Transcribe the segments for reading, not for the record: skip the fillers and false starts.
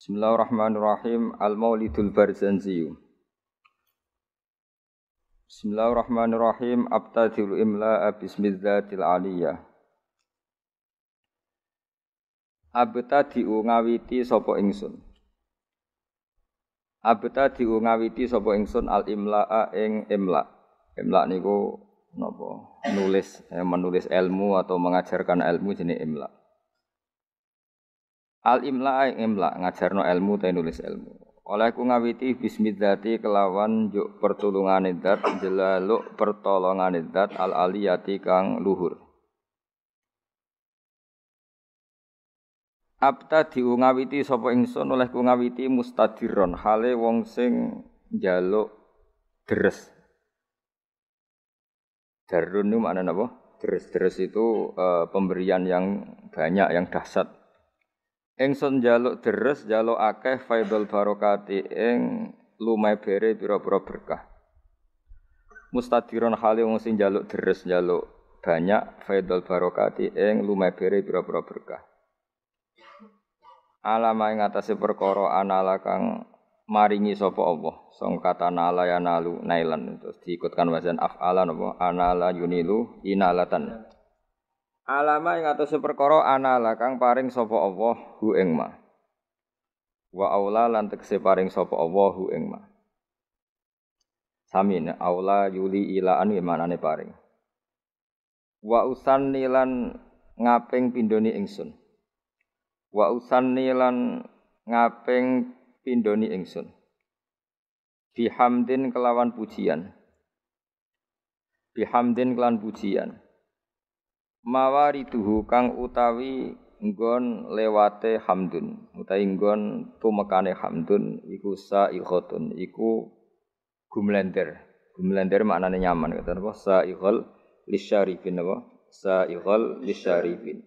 Bismillahirrahmanirrahim. Al-Maulidul Barzanzi. Bismillahirrahmanirrahim. Abtadil imla'a bismidzatil aliyah. Abtadi'u ngawiti sapa ingsun. Abtadi'u ngawiti sapa ingsun al-imla'a ing imla'. Imla' niku napa? Menulis ilmu atau mengajarkan ilmu jenis imla'. Al-imla' ing imla' ngajarno ilmu ta nulis ilmu. Oleh ku ngawiti bismillati kelawan njuk pertulungane zat jelaluk pertolongane zat al-aliyati kang luhur. Abtadi ngawiti sapa ingsun oleh ku ngawiti mustadiron hale wong sing njaluk deres. Darun niku maknane apa? Deres itu pemberian yang banyak yang dahsyat. Ingsun njaluk deres njaluk akeh faidul barokati ing lumebere pira-pira berkah. Mustadiron hale wong sing njaluk deres njaluk banyak faidul barokati ing lumebere pira-pira berkah. Alama ing atase perkara anala kang maringi sapa Allah. Song kata nala ya nalu nailan terus diikutkan wazan af'ala napa anala yunilu inalatan. Alama ing atase perkara anala kang paring sapa Allah hu ing ma. Wa aula lan tekse paring sapa Allah hu ing ma. Sami aula yuli ilaan manane paring. Wa usanni lan ngaping pindhoni ingsun. Wa usanni lan ngaping pindhoni ingsun. Bihamdin kelawan pujian. Bihamdin kelawan pujian. Mawariduhu kang utawi nggon lewate hamdun utawi nggon tumekane hamdun iku sa'iqatun iku gumlender maknane nyaman kata napa sa'iqal lisyarifin napa sa'iqal lisyarifin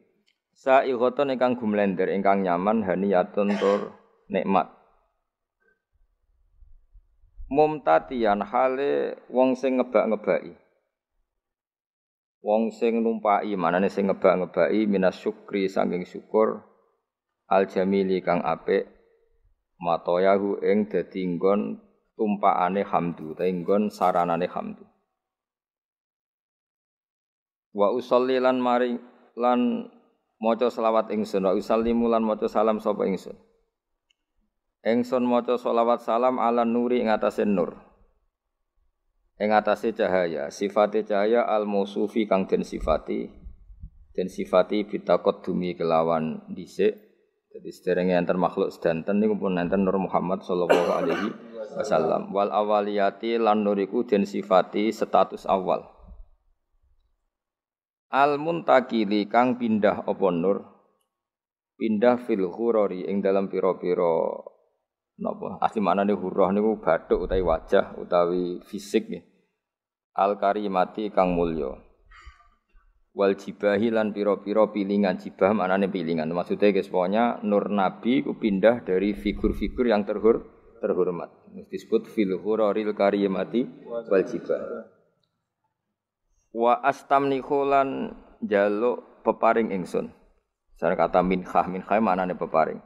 sa'iqatun ingkang gumlender ingkang nyaman haniyatun tur nikmat mumtatian hale wong sing ngebak-ngebaki wong sing numpaki manane sing ngebak-ngebaki minas syukri saking syukur al jamili kang apik matoyahu ing dadi nggon tumpakane hamdu ta nggon saranane hamdu wa usolli lan mari lan maca selawat ingsun wa usallimu lan maca salam sapa ingsun maca selawat salam ala nuri ing atase nur ing atase cahaya, sifate cahaya al-mausufi kang den sifati bitaqaddumi kelawan dhisik. Dadi sederenge enten makhluk sedanten niku pun enten Nur Muhammad sallallahu alaihi wasallam. Wal awaliyati lan nuriku den sifati status awal. Al-muntakili kang pindah apa nur? Pindah fil ghurari ing dalam pira-pira napa? Asli maknane hurrah niku bathuk utawi wajah utawi fisik nggih. Al-karimati kang mulya. Wal jibahi lan pira-pira pilingan jibah maknane pilingan. Maksudnya guys pokoknya nur nabi ku pindah dari figur-figur yang terhormat. Disebut fil huraril karimati wal jibah. Wa astamnihu lan jaluk peparing ingsun. Cara kata minhah maknane peparing.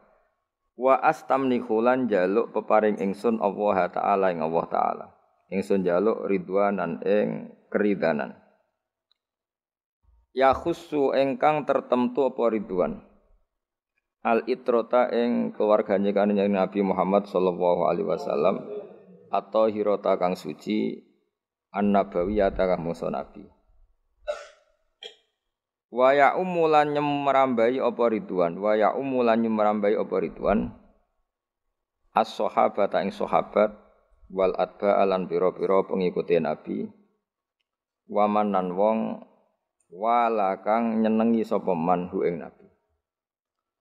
Wa astamnihu lan jaluk peparing ingsun Allah taala ing Allah taala. Ingsun jaluk ridwanan ing keridanan. Ya khussu ingkang tertentu apa ridwan. Al itrota ing keluargane kanjeng Nabi Muhammad sallallahu alaihi wasallam atau hirota kang suci an-nabawiyata kang musa nabi. Wa ya umulan nyemrambai apa ridwan, wa ya umulan nyemrambai apa ridwan. As-sahabata ing sahabat wal atba alan pira-pira pengikuti Nabi waman nan wong wala kang nyenengi sapa man hu ing Nabi.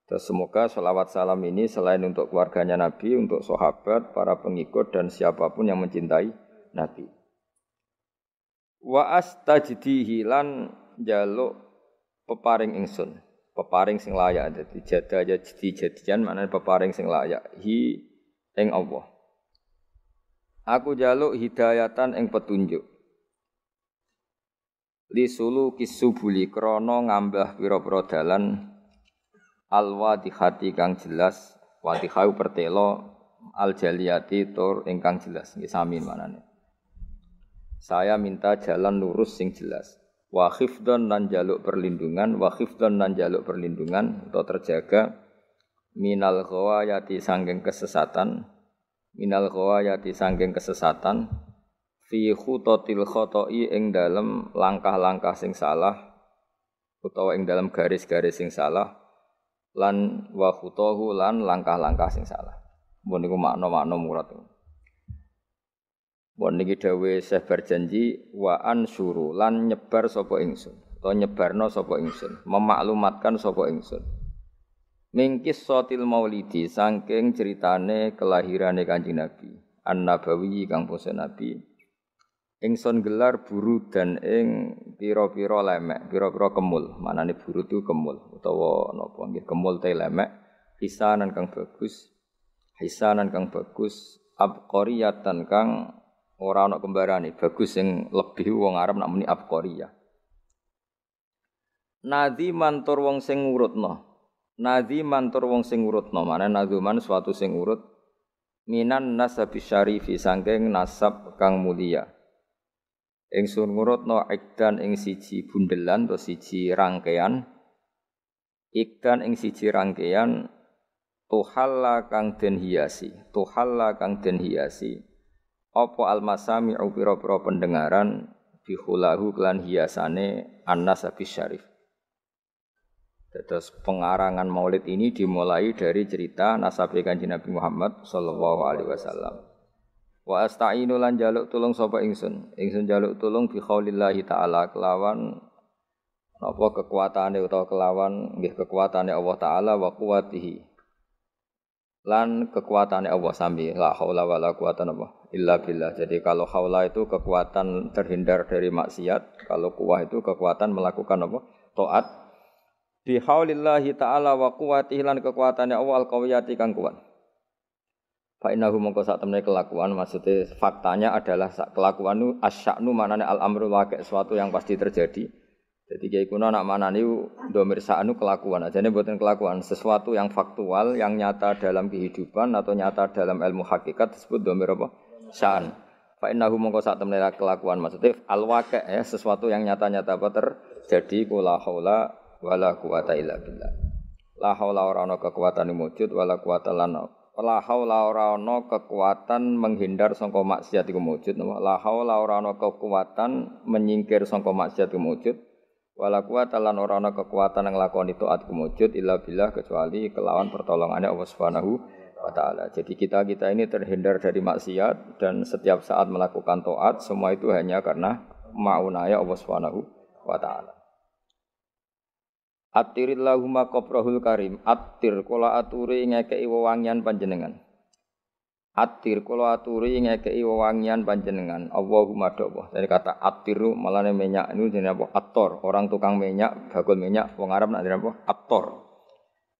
Terus semoga selawat salam ini selain untuk keluarganya Nabi, untuk sahabat, para pengikut dan siapapun yang mencintai Nabi. Wa astajdihi lan jaluk peparing ingsun, peparing sing layak dadi jada jadian maknane peparing sing layak hi ing Allah. Aku jaluk hidayatan ing petunjuk. Li sulu kisubuli krana ngambah pira-pira dalan alwadihati kang jelas Wadihau pertelo al jaliyati tur ingkang jelas. Nggih sami manane. Saya minta jalan lurus sing jelas. Wa khifdon lan jaluk perlindungan, atau terjaga minal ghawayati sangking kesesatan, fi khutatil khoto'i ing dalem langkah-langkah sing salah utawa ing dalem garis-garis sing salah lan wa khutahu lan langkah-langkah sing salah. Mun niku makna-makna murad. Mun niki dawuh Syekh berjanji wa ansuru lan nyebar sapa ingsun, utawa nyebarno sapa ingsun, memaklumatkan sapa ingsun. Mingkis sotil maulidi saking ceritane kelahirane Kanjeng Nabi, An-Nabawi kang basa Nabi. Ingsun gelar buru dan ing pira-pira lemek, pira-pira kemul. Manane buru itu kemul utawa napa nggih kemul te lemek, hisanan kang bagus, abqariyatan kang ora ana kembarane, bagus sing lebih wong Arab nak muni abqariyah. Nadhiman tur wong sing ngurutna. Mana nadzuman suatu sing urut minan nasabi syarifi sangking nasab kang mulia. Ingsun ngurutna ikdan ing siji bundelan atau siji rangkaian. Ikdan ing siji rangkaian tuhalla kang den hiasi. Apa almasami'u pira-pira pendengaran bihulahu kelan hiasane an-nasabi syarif. Terus pengarangan Maulid ini dimulai dari cerita nasab Kanjeng Nabi Muhammad sallallahu alaihi wasallam. Wa asta'inu lan jaluk tulung sapa ingsun. Ingsun jaluk tulung bi qaulillahi ta'ala kelawan napa kekuatane utawa kelawan nggih kekuatane Allah taala wa quwwatihi. Lan kekuatane Allah sami la haula wala quwata illa billah. Jadi kalau haula itu kekuatan terhindar dari maksiat, kalau quwwah itu kekuatan melakukan taat. Bi haulillahi ta'ala wa quwwatihi lan kekuatane Allah al-qawiyati kang kuat. Fa innahu mongko sak temene kelakuan maksudnya faktanya adalah kelakuan itu asya'nu manane al-amru waqi' sesuatu yang pasti terjadi. Jadi kiai kuno nak manani dhamir sa'nu kelakuan ajane mboten kelakuan sesuatu yang faktual yang nyata dalam kehidupan atau nyata dalam ilmu hakikat disebut dhamir apa? Sa'an. Fa innahu mongko sak temene kelakuan maksudnya al-waqi' ya sesuatu yang nyata-nyata apa terjadi kula haula wala quwata illa billah. La haula ora ana kekuatan wujud wala quwata lan la haula ora ana kekuatan menghindar sangka maksiat iku wujud. La haula ora ana kekuatan menyingkir sangka maksiat iku wujud. Wala quwata lan ora ana kekuatan nglakoni taat iku wujud illa billah kecuali kelawan pertolongane Allah Subhanahu wa taala. Jadi kita ini terhindar dari maksiat dan setiap saat melakukan taat semua itu hanya karena maunaya Allah Subhanahu wa taala. Attirillahumma qabrahul karim. Attir kula aturi ngekeki wewangian panjenengan. Allahumma do'wah. Dari kata attiru malane minyak ini jenenge apa? Attor. Orang tukang minyak, bagul minyak wong Arab nak jenenge apa? Attor.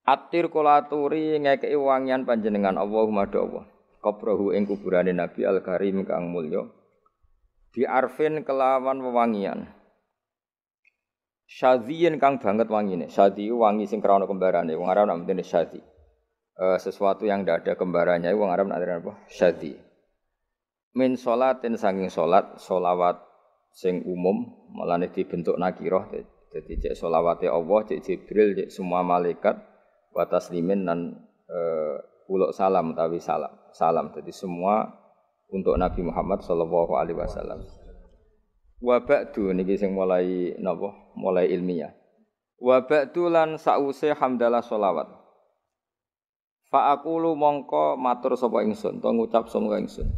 Attir kula aturi ngekeki wewangian panjenengan. Allahumma do'wah. Qabrahu ing kuburane Nabi al-Karim kang mulya. Bi arfin kelawan wewangian. Syadhiyin kang banget wangine. Syadhi wangi sing krana kembarane. Wong Arab nak mendene syadhi. Sesuatu yang tidak ada kembarannya wong Arab nak apa? Syadhi. Min sholatin sanging salat, sholawat sing umum, malane dibentuk nakirah. Dadi cek sholawate Allah, cek Jibril, cek semua malaikat wa taslimin lan uluk salam utawi salam. Dadi semua untuk Nabi Muhammad sallallahu alaihi wasallam. Wa ba'du niki sing mulai napa? Mulai ilmiah. Wa ba'du lan sause hamdalah sholawat. Fa aqulu mongko matur sapa ingsun, to ngucap sapa ingsun.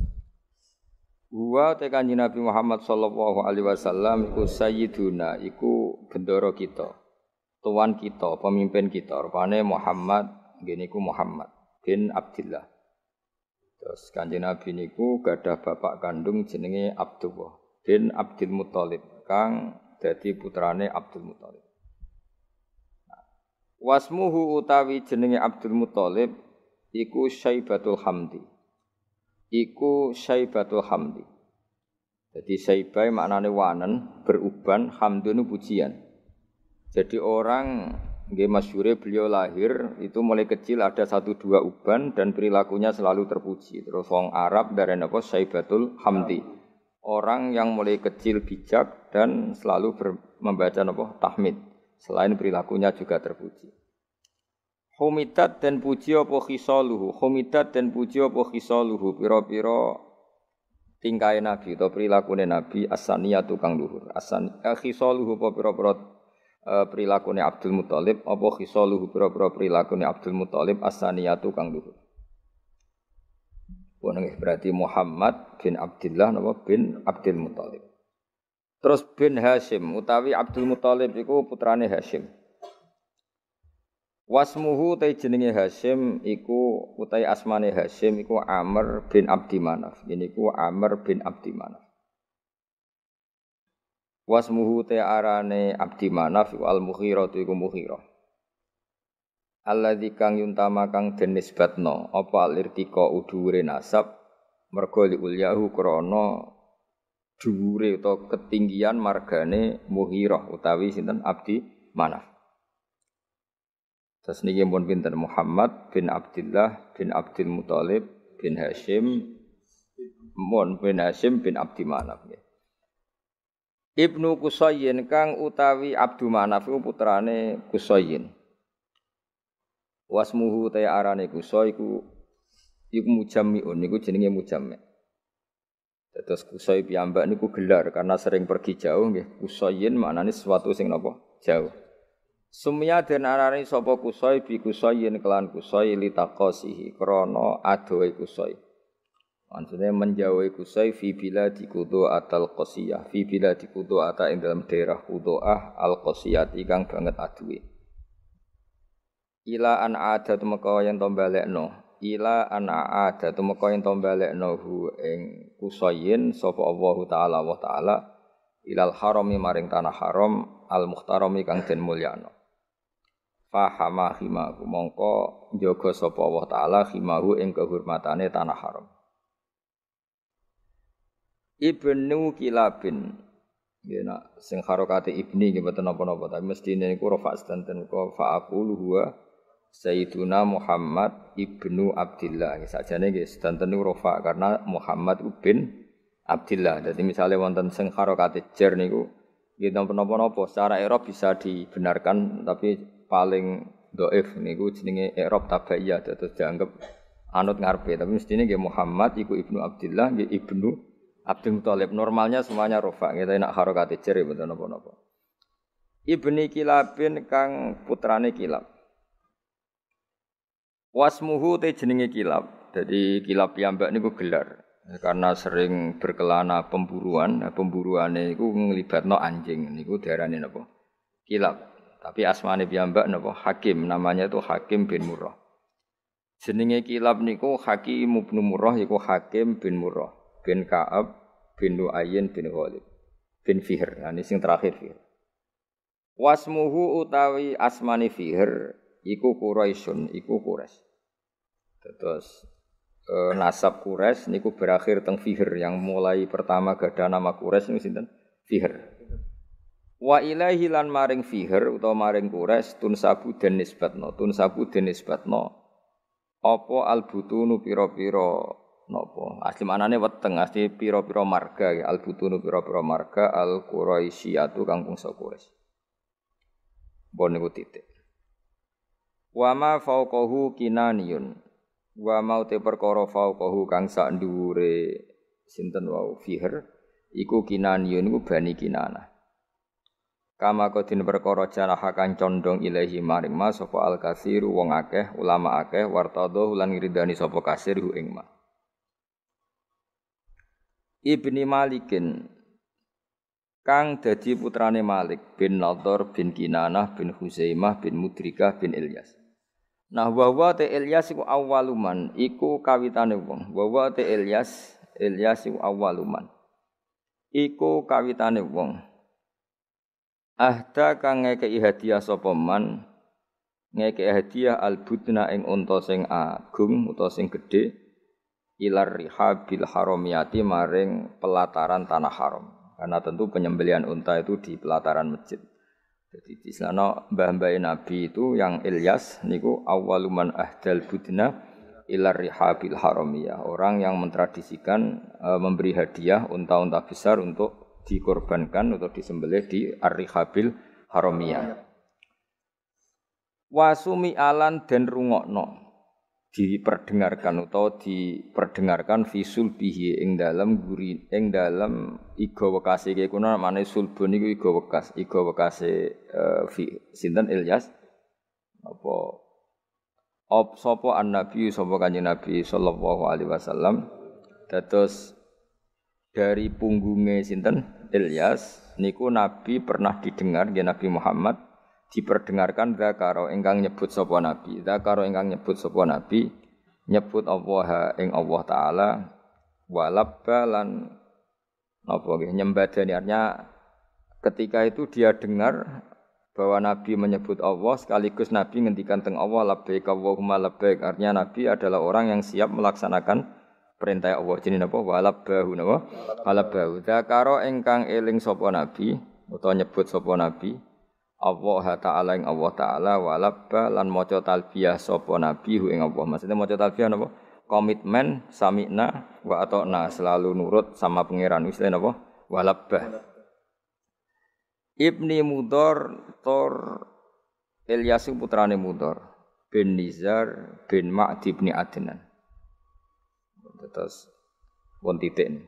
Wa te Kanjeng Nabi Muhammad sallallahu alaihi wasallam iku sayyiduna, iku bendoro kita. Tuan kita, pemimpin kita, rupane Muhammad, ngene iku Muhammad bin Abdullah. Terus Kanjeng Nabi niku gadah bapak kandung jenenge Abdullah bin Abdul Muthalib kang dadi putrane Abdul Muthalib. Wasmuhu utawi jenenge Abdul Muthalib iku Syaibatul Hamdi. Jadi Syaibah maknane wanen, beruban, hamdun pujian. Jadi orang Nggih masyhure beliau lahir itu mulai kecil ada 1-2 uban dan perilakunya selalu terpuji. Terus wong Arab darane apa Saibatul Hamdi. Orang yang mulai kecil bijak dan selalu membaca apa tahmid. Selain perilakunya juga terpuji. Humidat dan puji apa khisaluhu. Humidat dan puji apa khisaluhu. Pira-pira tingkahe Nabi atau perilakune Nabi as-saniyatu kang luhur. Khisaluhu apa pira-pira perilakune Abdul Muthalib apa khisaluhu pira-pira perilakune Abdul Muthalib as-saniyatu kang luhur. Nggih berarti Muhammad bin Abdullah napa bin Abdul Muthalib. Terus bin Hashim utawi Abdul Muthalib iku putrane Hashim. Wasmuhu ta jenenge Hashim iku utawi asmane Hashim iku Amr bin Abdi Manaf. Niku Amr bin Abdi Manaf. Wasmuhu ta arane Abdi Manaf iku Al-Mughirah iku Mughirah. Alladzi kang yuntama kang den nisbatno apa alirtika udhure nasab merga liulyahu krana dhuwure utawa ketinggian margane Mughirah utawi sinten Abdi Manaf. Terus niki pun pinten Muhammad bin Abdullah bin Abdul Muthalib bin Hashim bin Hashim bin Abdi Manaf nggih. Ibnu Qusayyin kang utawi Abdu Manaf iku putrane Qusayyin. Wasmuhu ta arane Qusay iku mujammiun niku jenenge mujammi. Terus Qusay piyambak niku gelar karena sering pergi jauh nggih. Qusayyin maknane sesuatu sing napa? Jauh. Sumya den arane sapa Qusay bi Qusayyin kelan Qusay litaqasihi krana adohe Qusay. Maksudnya menjauhi Qusay fi biladi Qudu'ah al-Qasiyah, fi biladi Qudu'ah ing dalam daerah Qudu'ah al-Qasiyah kang banget aduwe. Ila an ada tumeka yen to balekno ila an ada tumeka yen to balekno hu ing Qusayyin sapa Allah taala ilal harami maring tanah haram al muhtarami kang den mulyano fahama himahu mongko njaga sapa Allah taala himahu ing kehormatane tanah haram. Ibnu Kilabin yen sing harokate ibni nggih mboten napa-napa tapi mestine niku rafa sedanten ko fa aqulu huwa Sayyiduna Muhammad ibnu Abdillah. Sakjane nggih sedanten niku rafa karena Muhammad bin Abdillah. Dadi misale wonten sing harokate jar niku nggih napa-napa secara i'rab bisa dibenarkan tapi paling dhaif niku jenenge i'rab tabaiyah terus dianggap anut ngarepe tapi mestine nggih Muhammad iku ibnu Abdillah nggih ibnu Abdul Muthalib. Normalnya semuanya rafa nggih nek harokate jar mboten napa-napa. Ibni Kilabin kang putrane Kilab. Wasmuhu te jenenge Kilab. Jadi Kilab piyambak niku gelar karena sering berkelana pemburuan. Nah, pemburuane iku nglibatno anjing niku diarani napa? Kilab. Tapi asmane piyambak napa? Hakim. Namanya itu Hakim bin Murrah. Jenenge Kilab niku Hakim bin Murrah iku Hakim bin Murrah bin Ka'ab bin Lu'ayyin bin Ghalib bin Fihr. Nah, ini sing terakhir Fihr. Wasmuhu utawi asmane Fihr iku Quraisyun, iku Quraisy. Terus nasab Quraisy niku berakhir teng Fihr yang mulai pertama gadah nama Quraisy niku sinten? Fihr. Wa ilaihi lan maring Fihr utawa maring Quraisy tunsabu den nisbatno apa albutunu pira-pira napa asli manane weteng asli pira-pira marga ya albutunu pira-pira marga al Quraisyatu kang bangsa Quraisy. Bon niku titik. Wa ma fauqahu kinaniyun. Wa mau te perkara fauqahu kang sak dhuwure sinten wau Fihr iku kinaniyun niku bani Kinanah. Kama kodin perkara janah kang condong ilahi maring ma sapa al-katsiru wong akeh ulama akeh wartadho lan ngridani sapa kasir hu ing ma. Ibni Malikin kang dadi putrane Malik bin Nadhr bin Kinanah bin Huzaimah bin Mudrikah bin Ilyas. Nah wa te Ilyas iku awaluman iku kawitane wong. Wa te Ilyas iku awaluman. Iku kawitane wong. Ahda kang ngekeki hadiah sapa man ngekeki hadiah albudna ing unta sing agung utawa sing gedhe ilar rihabil haramiyati maring pelataran tanah haram. Karena tentu penyembelihan unta itu di pelataran masjid. Jadi di sana mbah-mbah Nabi itu yang Ilyas niku awwaluman ahdal budna ilar rihabil haramiyah. Orang yang mentradisikan memberi hadiah unta-unta besar untuk dikorbankan atau disembelih di ar-rihabil haramiyah. Wasumi alan den rungokno diperdengarkan atau diperdengarkan visul bihi ing dalam guri ing dalam iga wekase iki kuno namane sulbun iku iga wekase sinten Ilyas apa sapa an-nabi sapa kanjeng Nabi sallallahu alaihi wasallam dados dari punggunge sinten Ilyas niku Nabi pernah didengar nggih Nabi Muhammad diperdengarkan zakaro ingkang nyebut sapa nabi nyebut Allah ing Allah taala walabbalan napa nggih nyembadani artinya ketika itu dia dengar bahwa nabi menyebut Allah sekaligus nabi ngendikan teng Allah labbaik Allahumma labbaik artinya nabi adalah orang yang siap melaksanakan perintah Allah jenenge napa walabbahu napa walabbahu zakaro ingkang eling sapa nabi utawa nyebut sapa nabi Allah Ta'ala ing Allah Ta'ala walabba lan maca talbiyah sapa nabi ing Allah. Maksudnya maca talbiyah napa? Komitmen sami'na wa ata'na selalu nurut sama pangeran. Wis napa? Walabba. Ibni Mudhar Tor Ilyas putrane Mudhar bin Nizar bin Ma'di bin Adnan. Terus won titik ini.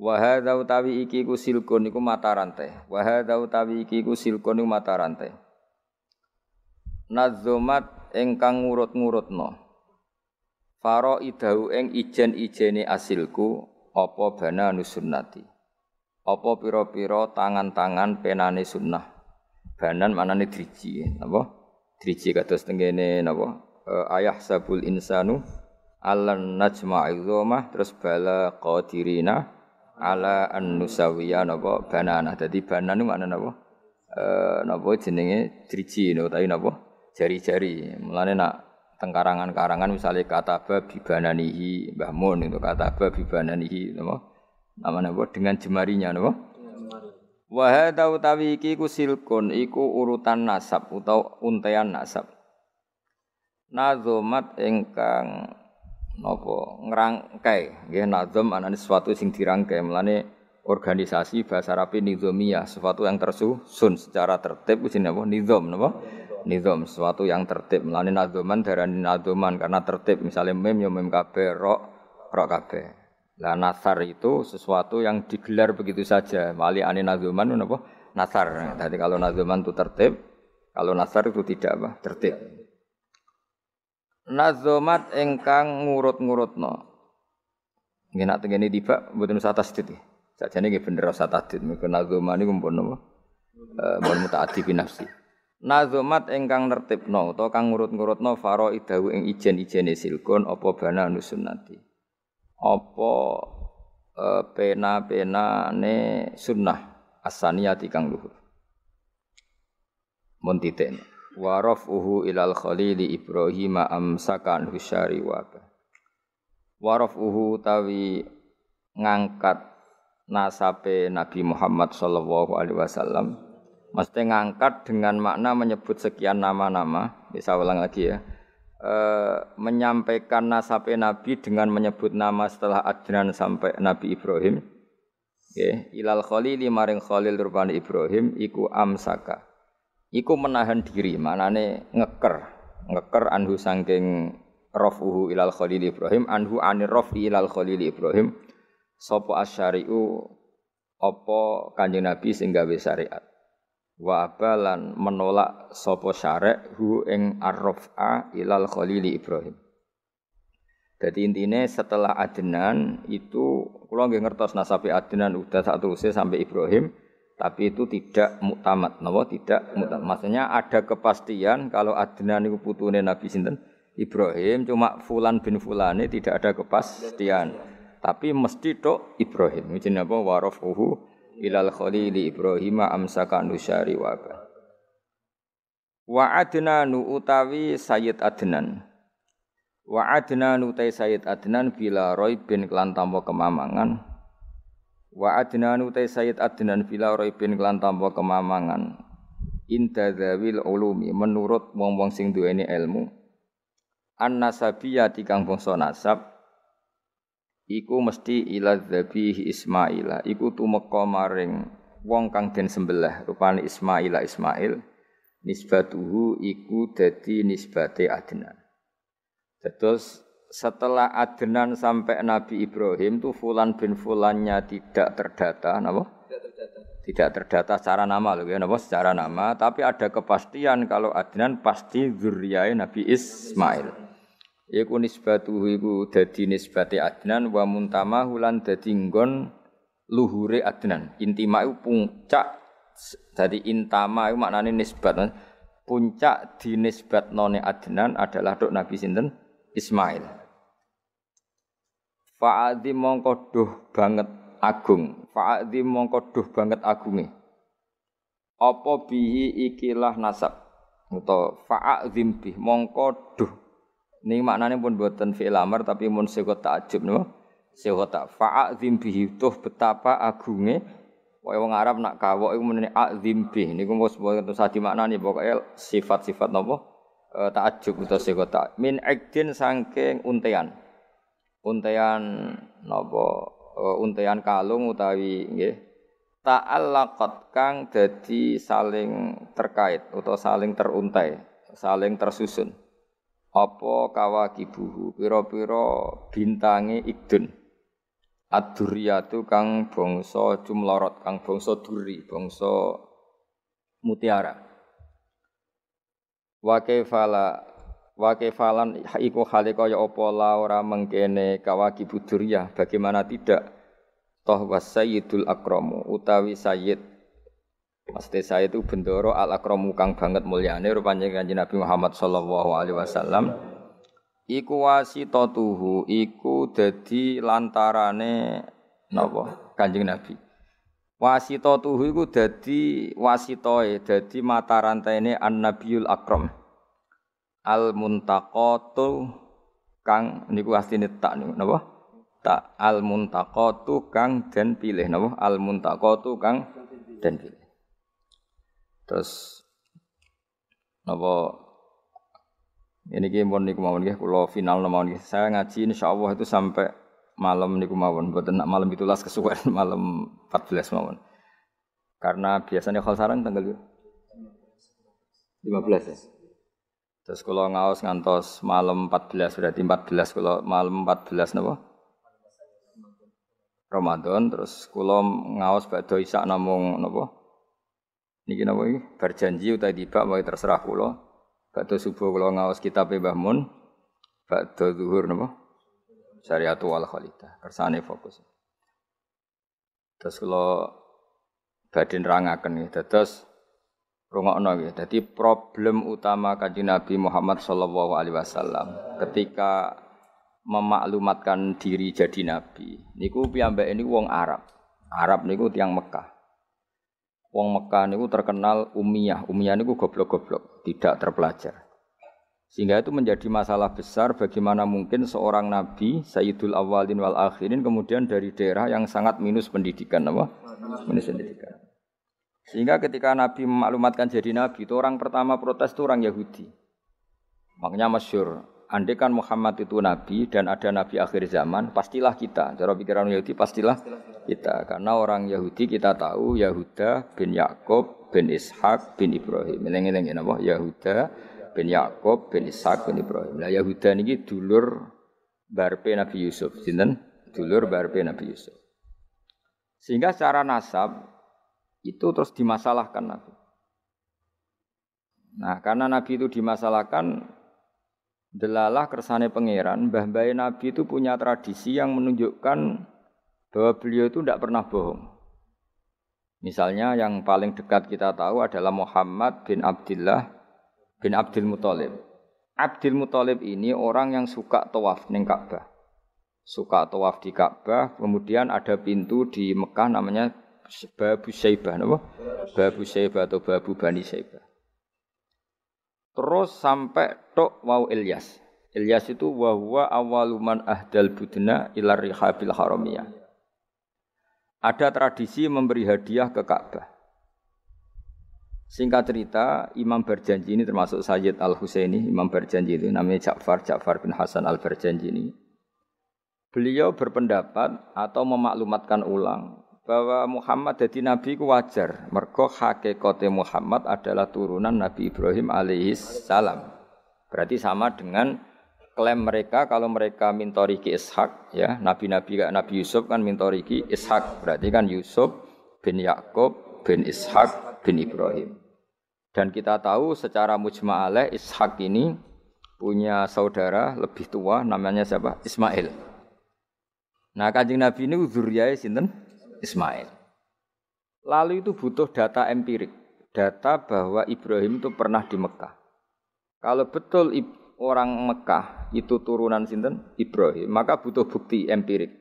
Wa hadza utawi iki ku silkun iku mata rantai. Wa hadza utawi iki ku silkun iku mata rantai. Nazomat ingkang ngurut-ngurutno. Faraidahu ing ijen-ijene asilku apa bana nusunnati. Apa pira-pira tangan-tangan penane sunnah. Banan manane driji, napa? Driji kados tengene napa? Ayah sabul insanu allan najma'i dzamah terus bala qadirina ala an-nusawiya napa banana. Dadi banan niku maknane napa? Napa jenenge driji utawi napa? Jari-jari. Mulane nak teng karangan-karangan misale kataba bibananihi Mbah Mun itu kataba bibananihi napa? Namane apa dengan jemarinya napa? Wa hadza utawi iki ku silkun iku urutan nasab utawa untean nasab. Nazomat ingkang napa ngrangkai nggih nazam anane sesuatu sing dirangkai melane organisasi bahasa Arab nizamiyah sesuatu yang tersusun secara tertib jenenge apa nizam napa nizam sesuatu yang tertib melane nazaman darani nazaman karena tertib misalnya mem ya mem kabeh ro kabeh lah nasar itu sesuatu yang digelar begitu saja wali ane nazaman napa nasar jadi kalau nazaman itu tertib kalau nasar itu tidak apa tertib. Nazomat ingkang ngurut-ngurutno. Nggih nak tengene tiba mboten usah tasdid. Sajane nggih bener usah tasdid. Mergo nazoman niku mpun napa? Mun mutaaddi bi nafsi. Nazomat ingkang nertibno utawa kang ngurut-ngurutno faraidahu ing ijen-ijene silkun apa bana nusunnati. Apa pena-penane sunnah asaniyati kang luhur. Mun titik. Wa rafuhu ilal khalili Ibrahim amsakan husyari wa rafuhu tawi ngangkat nasabe Nabi Muhammad sallallahu alaihi wasallam mesti ngangkat dengan makna menyebut sekian nama-nama bisa ulang lagi ya menyampaikan nasabe Nabi dengan menyebut nama setelah Adnan sampai Nabi Ibrahim nggih ilal khalili maring khalil rupane Ibrahim iku amsaka iku menahan diri, manane ngeker anhu saking rafuhu ilal khalil Ibrahim, anhu anir rafi ilal khalil Ibrahim, sapa asyari'u apa kanjeng Nabi sing gawe syariat. Wa abalan menolak sapa syari' hu ing arrafa ilal khalil Ibrahim. Jadi intinya setelah Adnan itu kula nggih ngertos nasabe Adnan udah sak teruse sampai Ibrahim. Tapi itu tidak muktamad, napa tidak muktamad. Maksudnya ada kepastian kalau Adnan niku putune Nabi sinten Ibrahim, cuma fulan bin fulane tidak ada kepastian. Tapi mesti tok Ibrahim. Jenenge apa warafuhu ilal khalil Ibrahim amsaka nusyari wa ba. Wa Adnanu utawi Sayyid Adnan. Wa Adnanu utai Sayyid Adnan bila raibin kelan tanpa kemamangan. Wa Adnan utai Sayyid Adnan bila raibin kelan tanpa kemamangan inda dzawil ulumi menurut wong-wong sing duweni ilmu an-nasabiyati kang bangsa nasab iku mesti ila dzabih Ismaila iku tumeka maring wong kang den sembelih rupane Ismail nisbatuhu iku dadi nisbate Adnan. Terus setelah Adnan sampai Nabi Ibrahim tu fulan bin fulannya tidak terdata, napa? Tidak terdata secara nama loh ya, napa? Secara nama, tapi ada kepastian kalau Adnan pasti zuriyah Nabi Ismail. Iku nisbatuhu iku dadi nisbate Adnan wa muntamahu lan dadi nggon luhure Adnan. Intima iku puncak. Jadi intama itu maknanya nisbat. Puncak dinisbat none Adnan adalah dok Nabi sinten Ismail. Fa'adhi mongko duh banget agung. Fa'adhi mongko duh banget agunge. Apa bihi ikilah nasab. Atau fa'adhim bih mongko duh. Ini maknanya pun buatan fi'il amar tapi mun sighah ta'jub no. Sighah ta fa'adhim bihi tuh betapa agunge. Wong Arab nak kawok iku menene azim bih niku wis boten sadi maknane pokoke sifat-sifat napa ta'ajjub utawa sighah min ikdin saking untean napa untean kalung utawi nggih ta'allaqat kang dadi saling terkait utawa saling teruntai saling tersusun apa kawakibuhu pira-pira bintange ikdun ad-durriyatu kang bangsa jumlorot kang bangsa duri bangsa mutiara wa kaifalan iku hale kaya apa la ora mengkene kawakib durriyah bagaimana tidak toh wasayyidul akramu utawi sayyid mesti sayyid itu bendoro al akramu kang banget mulyane rupane Kanjeng Nabi Muhammad sallallahu alaihi wasallam iku wasitatuhu iku dadi lantarane napa Kanjeng Nabi. Wasitatuhu iku dadi wasitoe dadi mata rantene an-nabiyul akram. Al muntaqatu kang niku asline tak niku napa? Tak al muntaqatu kang den pilih napa? Al muntaqatu kang den pilih. Terus napa ini pun niku mawon nggih kula final mawon nggih. Saya ngaji insyaallah itu sampai malam niku mawon, mboten nak malam 17 kesuwen malam 14 mawon. Karena biasanya khol sarang tanggal 15 ya. Terus kula ngaos ngantos malam 14 berarti 14 kula malam 14 napa? Ramadan terus kula ngaos badhe isak namung napa? Niki napa iki? Berjanji utawa tiba wae terserah kula. Badhe subuh kula ngaos kitabe Mbah Mun. Badhe zuhur napa? Syariatu wal Khalidah. Kersane fokus. Terus kula badhe nerangaken nggih. Dados rungokno nggih. Dadi problem utama Kanjeng Nabi Muhammad sallallahu alaihi wasallam ketika memaklumatkan diri jadi nabi. Niku piyambake niku wong Arab. Arab niku tiyang Mekah. Wong Mekah niku terkenal ummiyah. Ummiyah niku goblok-goblok, tidak terpelajar. Sehingga itu menjadi masalah besar bagaimana mungkin seorang nabi Sayyidul Awwalin wal Akhirin kemudian dari daerah yang sangat minus pendidikan apa? Minus pendidikan. Sehingga ketika Nabi memaklumatkan jadi nabi itu orang pertama protes itu orang Yahudi. Makanya masyhur, andai kan Muhammad itu nabi dan ada nabi akhir zaman, pastilah kita. Cara pikiran Yahudi pastilah kita. Karena orang Yahudi kita tahu Yahuda bin Yakub bin Ishak bin Ibrahim. Eling-eling napa? Yahuda bin Yakub bin Ishak bin Ibrahim. Lah Yahuda niki dulur barpe Nabi Yusuf. Sinten? Dulur barpe Nabi Yusuf. Sehingga secara nasab itu terus dimasalahkan Nabi. Nah, karena Nabi itu dimasalahkan, delalah kersane pangeran, mbah-mbahe Nabi itu punya tradisi yang menunjukkan bahwa beliau itu tidak pernah bohong. Misalnya yang paling dekat kita tahu adalah Muhammad bin Abdullah bin Abdul Muthalib. Abdul Muthalib ini orang yang suka tawaf ning Ka'bah. Suka tawaf di Ka'bah, kemudian ada pintu di Mekah namanya Babu Syaibah, napa? Babu Syaibah atau Babu Bani Syaibah. Terus sampai tok wau Ilyas. Ilyas itu wa huwa awwaluman ahdal budna ila rihabil haramiyah. Ada tradisi memberi hadiah ke Ka'bah. Singkat cerita, Imam Barjanji ini termasuk Sayyid Al-Husaini, Imam Barjanji itu namanya Ja'far bin Hasan Al-Barjanji ini. Beliau berpendapat atau memaklumatkan ulang bahwa Muhammad jadi nabi ku wajar. Mergo hakikate Muhammad adalah turunan Nabi Ibrahim alaihi salam. Berarti sama dengan klaim mereka kalau mereka mintoriki Ishak, ya, nabi-nabi kayak Nabi Yusuf kan mintoriki Ishak. Berarti kan Yusuf bin Yakub bin Ishak bin Ibrahim. Dan kita tahu secara mujma' alaih Ishak ini punya saudara lebih tua namanya siapa? Ismail. Nah, Kanjeng Nabi ini dzurriyyah sinten? Ismail. Lalu itu butuh data empirik, data bahwa Ibrahim itu pernah di Mekah. Kalau betul orang Mekah itu turunan sinten? Ibrahim, maka butuh bukti empirik.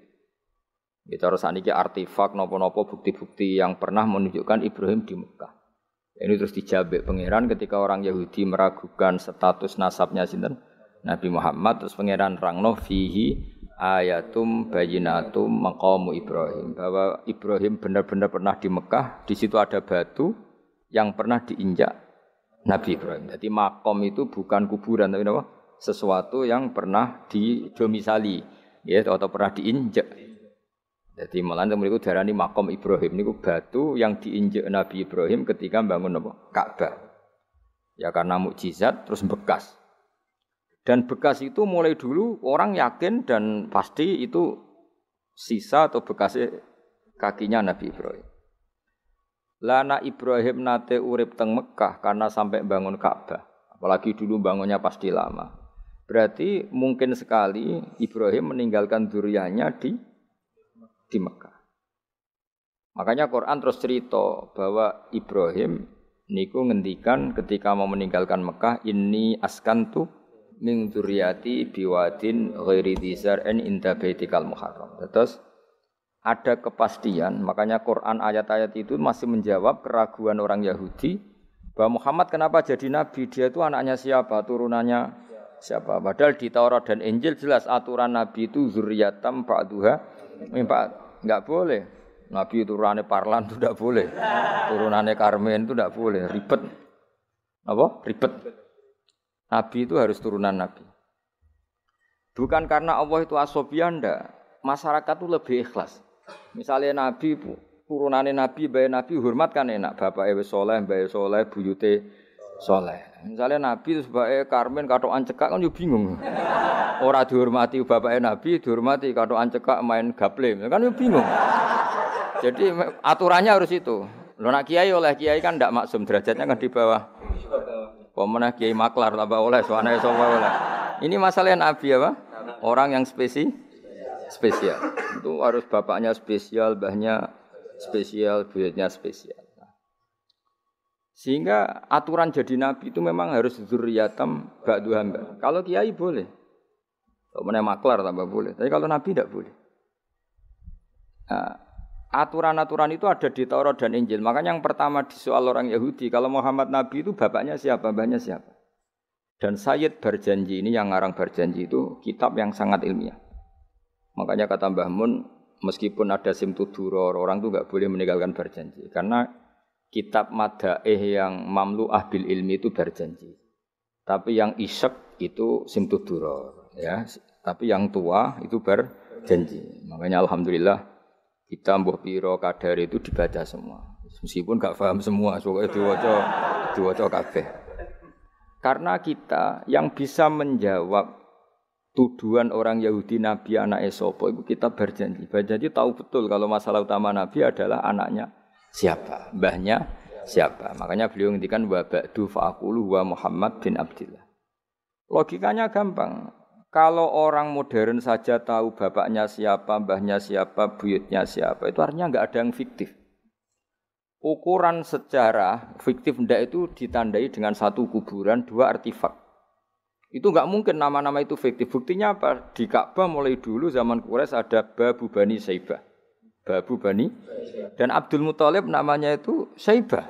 Kita harus saniki artefak napa-napa bukti-bukti yang pernah menunjukkan Ibrahim di Mekah. Ini terus dijabek pangeran ketika orang Yahudi meragukan status nasabnya sinten Nabi Muhammad, terus pangeran rangno fihi ayatum bayyinatum maqamu Ibrahim, bahwa Ibrahim benar-benar pernah di Mekah, di situ ada batu yang pernah diinjak Nabi Ibrahim. Jadi makom itu bukan kuburan tapi apa? Sesuatu yang pernah didomisali, ya, atau pernah diinjak. Jadi malah mereka darani makom Ibrahim niku batu yang diinjak Nabi Ibrahim ketika bangun apa? Ka'bah. Ya karena mukjizat terus bekas. Dan bekas itu mulai dulu orang yakin dan pasti itu sisa atau bekasnya kakinya Nabi Ibrahim. Lana Ibrahim nate urip teng Mekah karena sampai bangun Ka'bah. Apalagi dulu bangunnya pasti lama. Berarti mungkin sekali Ibrahim meninggalkan dzurriyyahnya di Mekah. Makanya Quran terus cerita bahwa Ibrahim niku ngendikan ketika mau meninggalkan Mekah, inni askantu min dzurriyyati biwadin ghairi dzar'in inda baitikal muharram. Terus ada kepastian, makanya Quran ayat-ayat itu masih menjawab keraguan orang Yahudi bahwa Muhammad kenapa jadi nabi, dia itu anaknya siapa, turunannya siapa. Padahal di Taurat dan Injil jelas aturan nabi itu dzurriyyatam ba'duha enggak boleh. Nabi turunannya Parlan itu enggak boleh. Turunannya Karmen itu enggak boleh, ribet. Apa? Ribet. Nabi itu harus turunan nabi. Bukan karena Allah itu asobiah ndak. Masyarakat itu lebih ikhlas. Misalnya nabi turunannya nabi, bae nabi hormat kan enak. Bapake wis saleh, bae saleh, buyute saleh. Misalnya nabi terus bae Karmen katokan cekak kan yo bingung. Ora dihormati bapake nabi, dihormati katokan cekak main gaple. Kan yo bingung. Jadi aturannya harus itu. Lho nak kiai oleh kiai kan ndak maksum, derajatnya kan di bawah. Pemenang kiai maklar tambah oleh sowane sapa oleh. Ini masalah nabi apa? Orang yang spesial. Itu harus bapaknya spesial, mbahnya spesial, buyutnya spesial. Sehingga aturan jadi nabi itu memang harus dzurriyyatam ba'du hamba. Kalau kiai boleh. Kalau meneh maklar tambah boleh. Tapi kalau nabi tidak boleh. Nah, aturan-aturan itu ada di Taurat dan Injil. Makanya yang pertama disoal orang Yahudi, kalau Muhammad nabi itu bapaknya siapa, mbahnya siapa. Dan Sayyid Barjanji ini yang ngarang Barjanji itu kitab yang sangat ilmiah. Makanya kata Mbah Mun, meskipun ada simtuduror, orang itu enggak boleh meninggalkan Barjanji. Karena kitab madaih yang mamlu'ah bil ilmi itu Barjanji. Tapi yang isyek itu simtuduror, ya. Tapi yang tua itu Barjanji. Makanya alhamdulillah kita mbuh piro kadar itu dibaca semua. Meskipun enggak paham semua, soalnya diwaca kabeh. Karena kita yang bisa menjawab tuduhan orang Yahudi Nabi anak sapa itu kita Barjanji. Barjanji tahu betul kalau masalah utama Nabi adalah anaknya siapa, mbahnya siapa. Makanya beliau ngendikan wa ba'du fa'aqulu wa Muhammad bin Abdillah. Logikanya gampang. Kalau orang modern saja tahu bapaknya siapa, mbahnya siapa, buyutnya siapa, itu artinya enggak ada yang fiktif. Ukuran sejarah fiktif ndak itu ditandai dengan satu kuburan, dua artefak. Itu enggak mungkin nama-nama itu fiktif. Buktinya apa? Di Ka'bah mulai dulu zaman Quraisy ada Babu Bani Saibah. Babu Bani dan Abdul Muthalib namanya itu Saibah.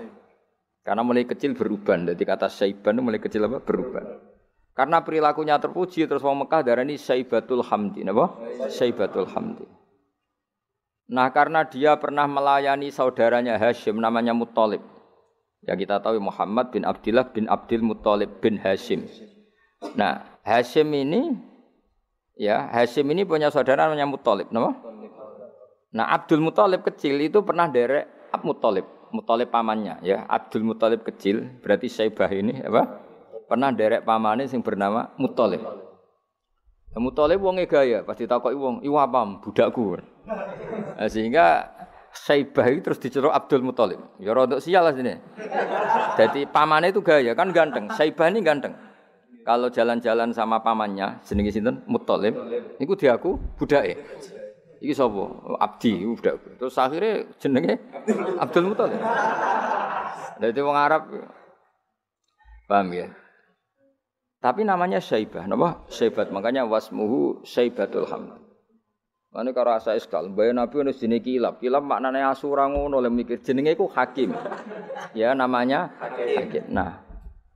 Karena mulai kecil beruban. Jadi kata Saibah itu mulai kecil apa? Beruban. Karena perilakunya terpuji terus wong Mekah darani Saibatul Hamdi, napa? Saibatul Hamdi. Nah, karena dia pernah melayani saudaranya Hashim namanya Muthalib. Ya kita tahu Muhammad bin Abdullah bin Abdul Muthalib bin Hashim. Nah, Hashim ini punya saudara namanya Muthalib, napa? Nah, Abdul Muthalib kecil itu pernah derek Muthalib pamannya ya. Abdul Muthalib kecil, berarti Syaibah ini apa? Pernah derek pamane sing bernama Muthalib. Muthalib wonge gaya, pas ditakoki wong, "Iku apa budakku?" Nah, sehingga Syaibah itu terus diceluk Abdul Muthalib. Ya rodok sial lah sini. Jadi pamannya itu gaya, kan ganteng. Syaibah ini ganteng. Kalau jalan-jalan sama pamannya, jenenge sinten? Muthalib. Niku diaku budake. Iki sapa? Abdi, budakku. Terus akhirnya jenenge Abdul Muthalib. Dadi wong Arab. Paham ya? Tapi namanya Syaibah, napa? Syaibat. Makanya wasmuhu Syaibatul Hamd. Mane karo asa iskal, mbae Nabi ono jenenge Kilab. Kilab maknane asu ora ngono le mikir jenenge iku Hakim. Ya namanya Hakim. Nah,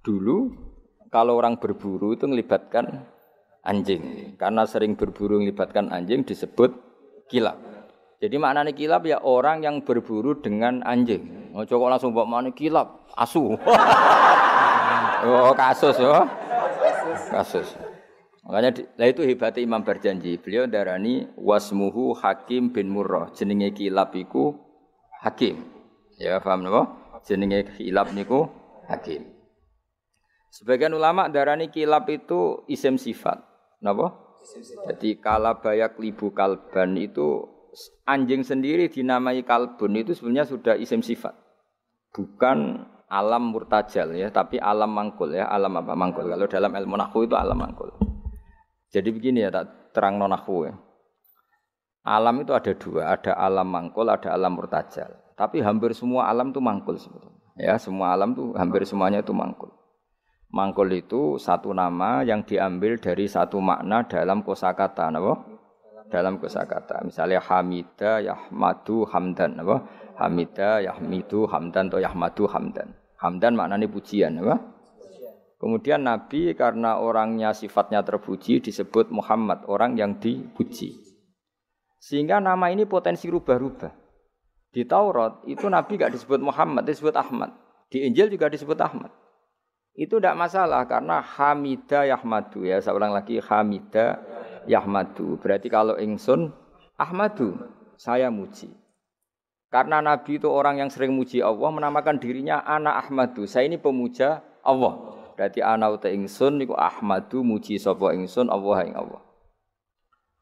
dulu kalau orang berburu itu melibatkan anjing. Karena sering berburu melibatkan anjing disebut Kilab. Jadi maknane Kilab ya orang yang berburu dengan anjing. Ojo kok langsung mbok maknane Kilab, asu. Oh, kasus yo. Kasus. Makanya lah itu hebatnya Imam Barjanji. Beliau darani wasmuhu Hakim bin Murrah. Jenenge Kilab iku Hakim. Ya paham napa? Jenenge Kilab niku Hakim. Sebagian ulama darani Kilab itu isim sifat. Napa? Jadi kalabayak libu kalban itu anjing sendiri dinamai kalbun itu sebenarnya sudah isim sifat. Bukan alam murtajal ya, tapi alam mangkul ya. Alam apa mangkul? Kalau dalam ilmu nahwu itu alam mangkul. Jadi begini ya, tak terang nonahwu ya. Alam itu ada dua, ada alam mangkul, ada alam murtajal. Tapi hampir semua alam itu mangkul sebetulnya. Ya, semua alam itu hampir semuanya itu mangkul. Mangkul itu satu nama yang diambil dari satu makna dalam kosakata, napa? Dalam kosakata. Misalnya Hamida, Yahmadu, Hamdan, napa? Hamida, Yahmidu, Hamdan atau Yahmadu, Hamdan. Hamdan maknanya pujian, napa? Kemudian Nabi karena orangnya sifatnya terpuji disebut Muhammad, orang yang dipuji. Sehingga nama ini potensi rubah-rubah. Di Taurat itu Nabi enggak disebut Muhammad, disebut Ahmad. Di Injil juga disebut Ahmad. Itu tidak masalah karena Hamida Yahmadu ya. Saya ulang lagi Hamida Yahmadu. Berarti kalau ingsun Ahmadu, saya muji. Karena Nabi itu orang yang sering muji Allah, menamakan dirinya Ana Ahmadu. Saya ini pemuja Allah. Berarti ana uta ingsun niku Ahmadu muji sapa ingsun Allah ing Allah.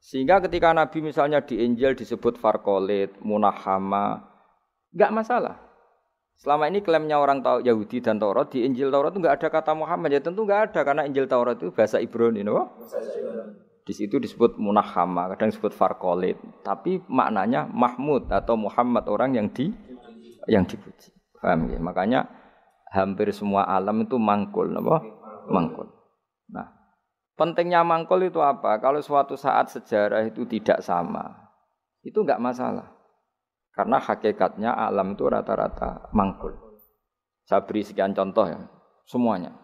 Sehingga ketika Nabi misalnya di Injil disebut Farqalit, Munahama, enggak masalah. Selama ini klaimnya orang Yahudi dan Taurat, di Injil Taurat itu enggak ada kata Muhammad, ya tentu enggak ada karena Injil Taurat itu bahasa Ibrani, no? Di situ disebut Munahama, kadang disebut Farqalit, tapi maknanya Mahmud atau Muhammad orang yang dipuji. Paham ya? Makanya hampir semua alam itu mangkul, napa? Mangkul. Nah, pentingnya mangkul itu apa? Kalau suatu saat sejarah itu tidak sama, itu enggak masalah. Karena hakikatnya alam itu rata-rata mangkul. Saya beri sekian contoh ya, semuanya.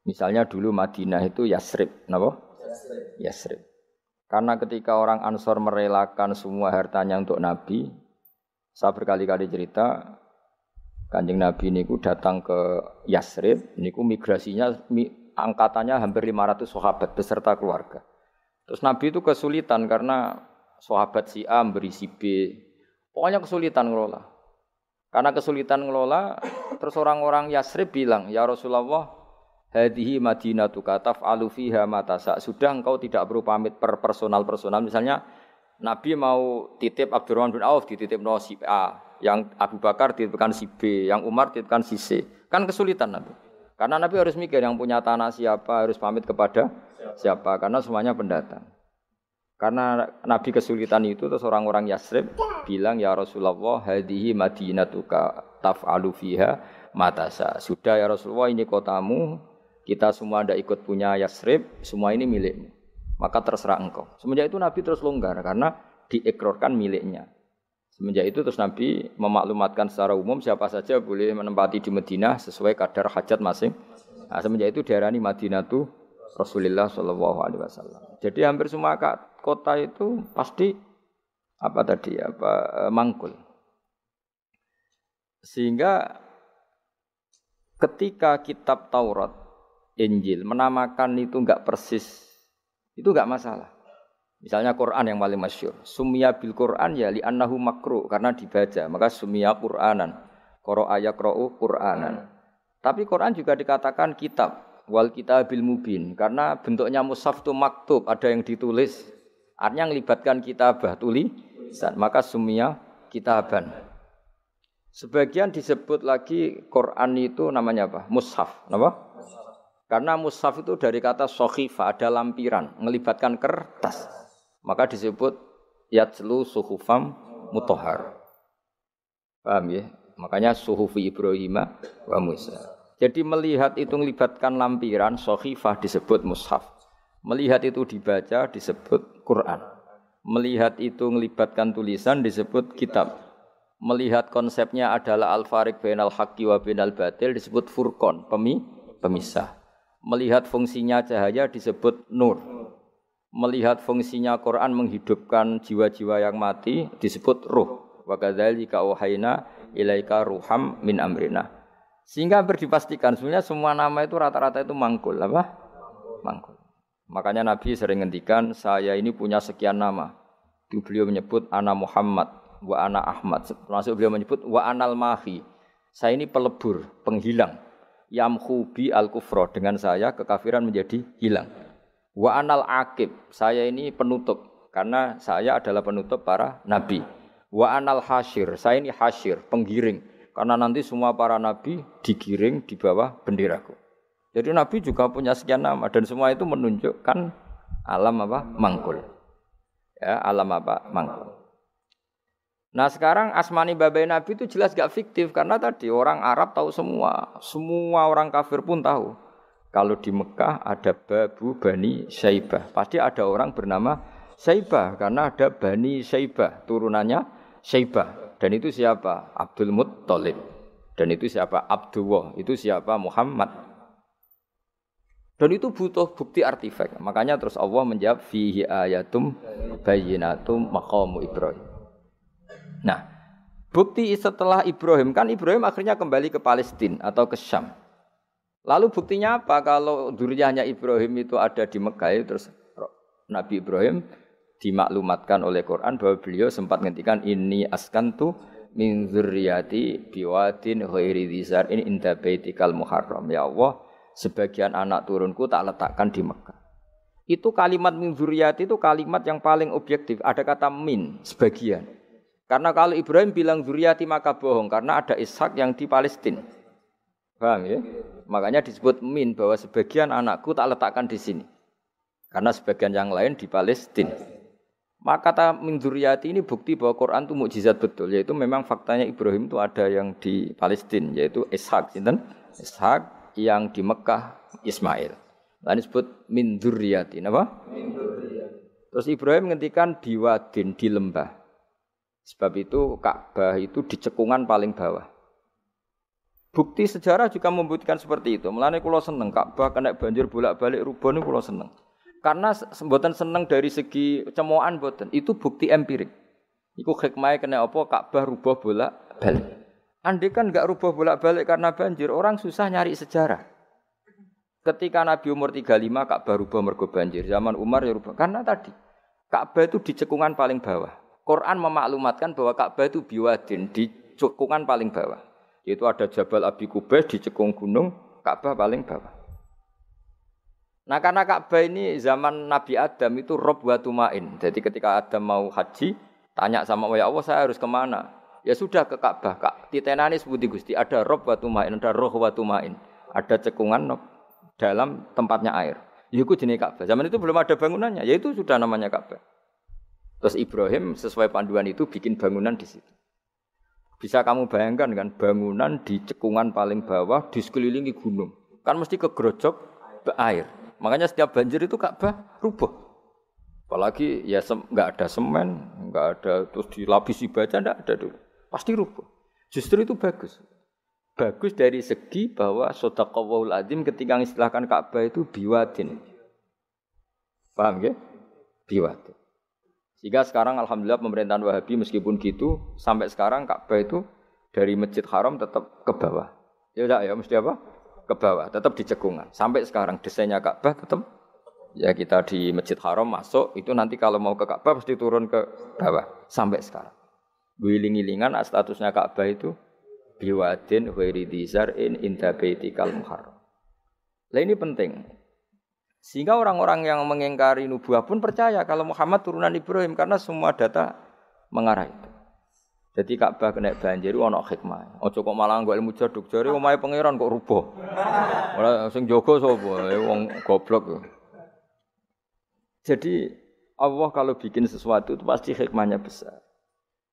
Misalnya dulu Madinah itu Yasrib, napa? Yasrib. Karena ketika orang Ansor merelakan semua hartanya untuk Nabi, saya berkali-kali cerita, Kanjeng Nabi niku datang ke Yasrib, niku migrasinya angkatannya hampir 500 sahabat beserta keluarga. Terus Nabi itu kesulitan karena sahabat si A beri si B. Pokoknya kesulitan ngelola. Karena kesulitan ngelola, terus orang-orang Yasrib bilang, "Ya Rasulullah, hadhihi madinatuka taf'alu fiha ma tasha." Sudah engkau tidak perlu pamit per personal. Misalnya Nabi mau titip Abdurrahman bin Auf dititipno si A. Yang Abu Bakar dititipkan si B, yang Umar dititipkan si C. Kan kesulitan Nabi. Karena Nabi harus mikir yang punya tanah siapa, harus pamit kepada siapa. Karena semuanya pendatang. Karena Nabi kesulitan itu, terus orang-orang Yasrib bilang, "Ya Rasulullah, hadhihi madinatuka taf'alu fiha matasa." Sudah ya Rasulullah, ini kotamu, kita semua ada ikut punya Yasrib, semua ini milikmu. Maka terserah engkau. Semenjak itu Nabi terus longgar karena diikrarkan miliknya. Semenjak itu terus Nabi memaklumatkan secara umum siapa saja boleh menempati di Madinah sesuai kadar hajat masing. Nah, semenjak itu diarani Madinatu Rasulullah sallallahu alaihi wasallam. Jadi hampir semua kota itu pasti mangkul. Sehingga ketika kitab Taurat, Injil menamakan itu enggak persis, itu enggak masalah. Misalnya Quran yang paling masyhur, summiya bil Quran ya li annahu makru karena dibaca, maka summiya Quranan. Qara'a yaqra'u Quranan. Tapi Quran juga dikatakan kitab, wal kitabil mubin karena bentuknya mushaf itu maktub, ada yang ditulis. Artinya melibatkan kitabah, tulisan, maka summiya kitaban. Sebagian disebut lagi Quran itu namanya apa? Mushaf, apa? Karena mushaf itu dari kata sohifa, ada lampiran, melibatkan kertas. Maka disebut yatslu suhufam mutahhar. Paham ya? Makanya suhufi Ibrahim wa Musa. Jadi melihat itu melibatkan lampiran, sohifah disebut mushaf. Melihat itu dibaca disebut Quran. Melihat itu melibatkan tulisan disebut kitab. Melihat konsepnya adalah al-fariq bainal haqqi wa bainal batil disebut furqan, pemisah. Melihat fungsinya cahaya disebut nur. Melihat fungsinya Quran menghidupkan jiwa-jiwa yang mati disebut ruh. Wa kadzalika auhayna ilaika ruham min amrina. Sehingga berdipastikan sebenarnya semua nama itu rata-rata itu mangkul, apa? Mangkul. Makanya Nabi sering ngendikan, saya ini punya sekian nama. Itu beliau menyebut ana Muhammad wa ana Ahmad. Termasuk beliau menyebut wa anal mahi. Saya ini pelebur, penghilang. Yamhu bi al-kufra, dengan saya kekafiran menjadi hilang. Wa anal aqib, saya ini penutup karena saya adalah penutup para nabi. Wa anal hasyir, saya ini hasyir, penggiring karena nanti semua para nabi digiring di bawah benderaku. Jadi nabi juga punya sekian nama dan semua itu menunjukkan alam apa? Mangkul. Ya, alam apa? Mangkul. Nah sekarang asmani babai Nabi itu jelas gak fiktif karena tadi orang Arab tahu semua orang kafir pun tahu. Kalau di Mekah ada Babu Bani Syaibah, pasti ada orang bernama Syaibah karena ada Bani Syaibah, turunannya Syaibah. Dan itu siapa? Abdul Muttalib. Dan itu siapa? Abdullah. Itu siapa? Muhammad. Dan itu butuh bukti artefak. Makanya terus Allah menjawab fihi ayatum bayyinatum maqamu Ibrahim. Nah, bukti setelah Ibrahim, kan Ibrahim akhirnya kembali ke Palestina atau ke Syam. Lalu buktinya apa kalau dzurriyyahnya Ibrahim itu ada di Mekah, terus Nabi Ibrahim dimaklumatkan oleh Quran bahwa beliau sempat ngendikan inni askantu min dzurriyyati biwadin ghairi dzar'in inda baitikal muharram. Ya Allah, sebagian anak turunku tak letakkan di Mekah. Itu kalimat min dzurriyyati itu kalimat yang paling objektif. Ada kata min, sebagian. Karena kalau Ibrahim bilang dzurriyyati maka bohong karena ada Ishak yang di Palestina. Paham ya? Makanya disebut min bahwa sebagian anakku tak letakkan di sini. Karena sebagian yang lain di Palestina. Maka kata min dzurriyyati ini bukti bahwa Quran itu mukjizat betul, yaitu memang faktanya Ibrahim itu ada yang di Palestina, yaitu Ishak, Ishak yang di Mekah Ismail. Lalu disebut min dzurriyyati, apa? Min dzurriyyati. Terus Ibrahim ngendikan biwadin di lembah. Sebab itu Ka'bah itu di cekungan paling bawah. Bukti sejarah juga membuktikan seperti itu. Mulane kula seneng Ka'bah kena banjir bolak-balik rubuh niku kula seneng. Karena mboten seneng dari segi cemoan mboten. Itu bukti empirik. Iku hikmahe kena apa Ka'bah rubuh bolak-balik. Andai kan enggak rubuh bolak-balik karena banjir, orang susah nyari sejarah. Ketika Nabi umur 35 Ka'bah rubuh mergo banjir. Zaman Umar ya rubuh. Karena tadi Ka'bah itu di cekungan paling bawah. Quran memaklumatkan bahwa Ka'bah itu biwadin, di cekungan paling bawah. Yaitu ada Jabal Abi Qubais di cekung gunung, Ka'bah paling bawah. Nah karena Ka'bah ini zaman Nabi Adam itu rob wa tumain. Jadi ketika Adam mau haji, tanya sama ya Allah saya harus kemana? Ya sudah ke Ka'bah. Titenane sebuti Gusti, ada rob wa tumain, ada roh wa tumain. Ada cekungan dalam tempatnya air. Itu jenis Ka'bah. Zaman itu belum ada bangunannya, yaitu sudah namanya Ka'bah. Terus Ibrahim sesuai panduan itu bikin bangunan di situ. Bisa kamu bayangkan kan bangunan di cekungan paling bawah di sekelilingi gunung. Kan mesti kegerojok air. Makanya setiap banjir itu Ka'bah rubuh. Apalagi ya enggak ada semen, enggak ada terus dilapisi baja, enggak ada dulu. Pasti rubuh. Justru itu bagus. Bagus dari segi bahwa shadaqallahul azim ketika mengistilahkan Ka'bah itu biwadin. Paham ya? Biwadin. Sehingga sekarang alhamdulillah pemerintahan Wahabi meskipun gitu sampai sekarang Ka'bah itu dari Masjid Haram tetap ke bawah. Ya udah ya mesti apa? Ke bawah, tetap di cekungan. Sampai sekarang desainnya Ka'bah tetap ya kita di Masjid Haram masuk itu nanti kalau mau ke Ka'bah pasti turun ke bawah sampai sekarang. Wiling-wilingan statusnya Ka'bah itu biwadin ghairi dzar'in inda baitikal muharram. Lah ini penting. Sehingga orang-orang yang mengingkari nubuah pun percaya kalau Muhammad turunan Ibrahim karena semua data mengarah itu. Jadi Ka'bah kena banjir ana hikmah. Aja kok malah nggo ilmu jaduk jare omahe pangeran kok rubuh. Ora sing jaga sapa? Wong goblok. Jadi Allah kalau bikin sesuatu itu pasti hikmahnya besar.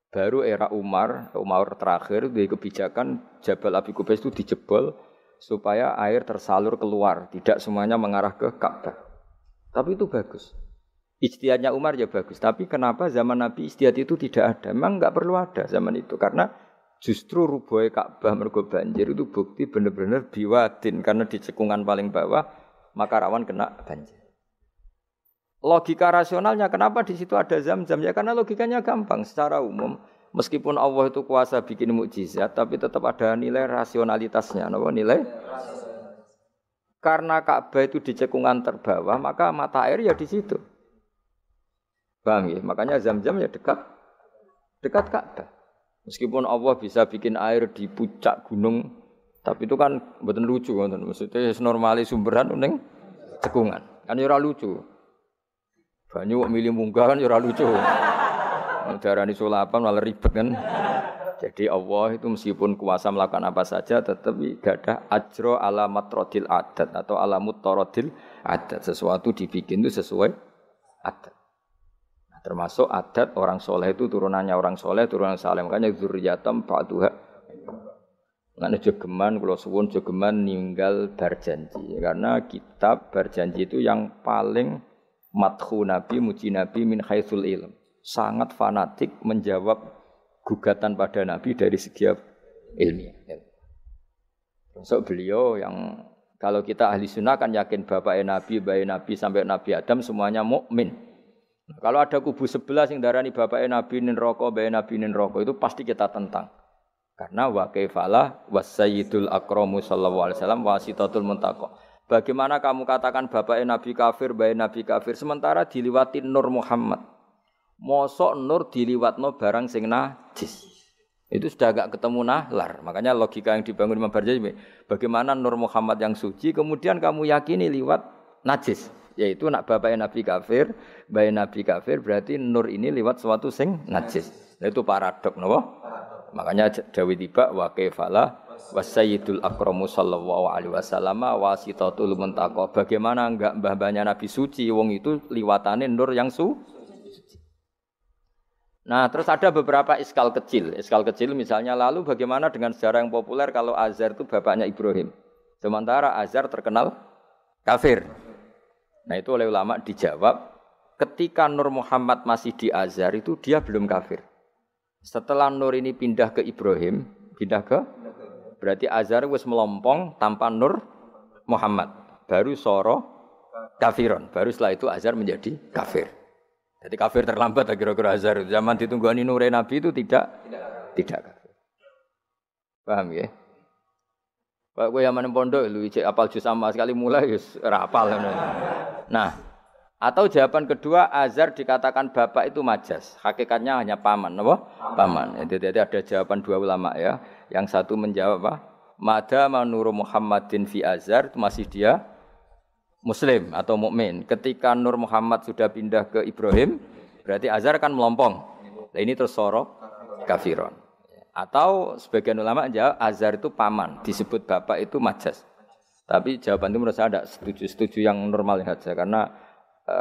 Baru era Umar terakhir di kebijakan Jabal Abi Qubais itu dijebol supaya air tersalur keluar, tidak semuanya mengarah ke Ka'bah. Tapi itu bagus. Ijtihadnya Umar ya bagus, tapi kenapa zaman Nabi ijtihad itu tidak ada? Memang enggak perlu ada zaman itu karena justru rubuhe Ka'bah mergo banjir itu bukti benar-benar biwadin karena di cekungan paling bawah maka rawan kena banjir. Logika rasionalnya kenapa di situ ada Zam-Zam? Ya karena logikanya gampang secara umum. Meskipun Allah itu kuasa bikin mukjizat, tapi tetap ada nilai rasionalitasnya. Apa nilai? Karena Ka'bah itu di cekungan terbawah, maka mata air ya di situ. Paham ya? Makanya Zam-Zam ya dekat Ka'bah. Meskipun Allah bisa bikin air di puncak gunung, tapi itu kan mboten lucu, maksudnya normali sumberan ning cekungan. Kan ya ora lucu. Banyu kok milih munggah kan ya ora lucu. Darani sulapan malah ribet kan. Jadi Allah itu meskipun kuasa melakukan apa saja tetap gak ada ajro ala matrodil adat atau ala mutarodil adat. Sesuatu dibikin itu sesuai adat. Nah, termasuk adat orang soleh itu turunannya orang soleh, turunan saleh. Makanya dzurriyatam ba'duha. Ngene jogeman kula suwun jogeman ninggal berjanji. Karena kitab berjanji itu yang paling madhu Nabi, muji Nabi min haitsul ilm. Sangat fanatik menjawab gugatan pada Nabi dari segi ilmiah. Termasuk beliau yang kalau kita ahli sunnah kan yakin bapaknya Nabi, bayi Nabi sampai Nabi Adam semuanya mukmin. Kalau ada kubu sebelah yang darani bapaknya Nabi nin roko, bayi Nabi nin roko itu pasti kita tentang. Karena wa kaifalah wasayyidul akramu sallallahu alaihi wasallam wasitatul muntaqo. Bagaimana kamu katakan bapaknya Nabi kafir, bayi Nabi kafir, sementara diliwati Nur Muhammad. Mosok Nur diliwatno barang sing najis. Itu sudah agak ketemu nahlar. Makanya logika yang dibangun Imam Barjani, bagaimana Nur Muhammad yang suci, kemudian kamu yakini liwat najis. Yaitu nak bapaknya Nabi kafir, bayi Nabi kafir, berarti Nur ini liwat sesuatu sing najis. Nah, itu paradok, no? Makanya Dawi tiba wa kaifalah wasayyidul akramu sallallahu alaihi wasallam wasitatul muntaqo. Bagaimana enggak mbah-mbahnya Nabi suci wong itu liwatane nur yang suci. Nah, terus ada beberapa iskal kecil. Iskal kecil misalnya lalu bagaimana dengan sejarah yang populer kalau Azar itu bapaknya Ibrahim. Sementara Azar terkenal kafir. Nah, itu oleh ulama dijawab ketika Nur Muhammad masih di Azar itu dia belum kafir. Setelah Nur ini pindah ke Ibrahim, berarti Azhar wis melompong tanpa Nur Muhammad. Baru soro kafiron. Baru setelah itu Azhar menjadi kafir. Jadi kafir terlambat kira-kira Azhar. Zaman ditunggani Nur Nabi itu tidak kafir. Paham ya? Pak kowe yang pondok lu cek apal juz sama sekali mulai wis ora apal. Nah, atau jawaban kedua Azhar dikatakan bapak itu majas. Hakikatnya hanya paman, apa? Paman. Jadi ada jawaban dua ulama ya. Yang satu menjawab apa? Madama Nur Muhammadin fi Azhar itu masih dia muslim atau mukmin. Ketika Nur Muhammad sudah pindah ke Ibrahim, berarti Azhar kan melompong. Nah, ini terus soro kafiron. Atau sebagian ulama menjawab Azhar itu paman, disebut bapak itu majas. Tapi jawaban itu menurut saya tidak setuju yang normal saja karena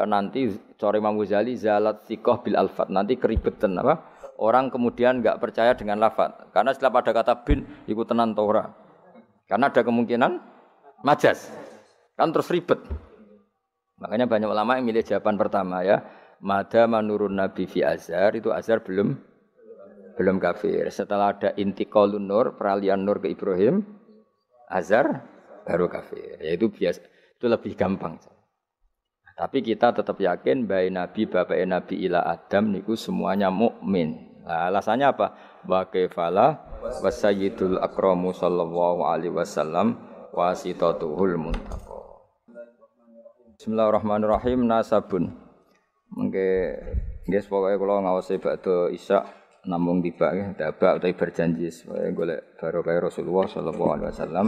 nanti cara Imam Ghazali zalat thiqah bil alfat, nanti keribetan apa? Orang kemudian enggak percaya dengan lafaz. Karena setelah pada kata bin iku tenan ta ora. Karena ada kemungkinan majas. Kan terus ribet. Makanya banyak ulama yang milih jawaban pertama ya. Madama nurun nabi fi Azhar, itu Azhar belum kafir. Setelah ada intiqalun nur, peralihan nur ke Ibrahim, Azhar baru kafir. Yaitu biasa, itu lebih gampang. Tapi kita tetap yakin bayi Nabi, bapak Nabi ila Adam niku semuanya mukmin. Nah, alasannya apa? Wa kaifalah wasayyidul akramu sallallahu alaihi wasallam wasitatuhul muntaqa. Bismillahirrahmanirrahim. Nasabun. Mengke nggih pokoke kula ngawasi badhe isya namung tiba nggih dabak utawi berjanji supaya golek barokah Rasulullah sallallahu alaihi wasallam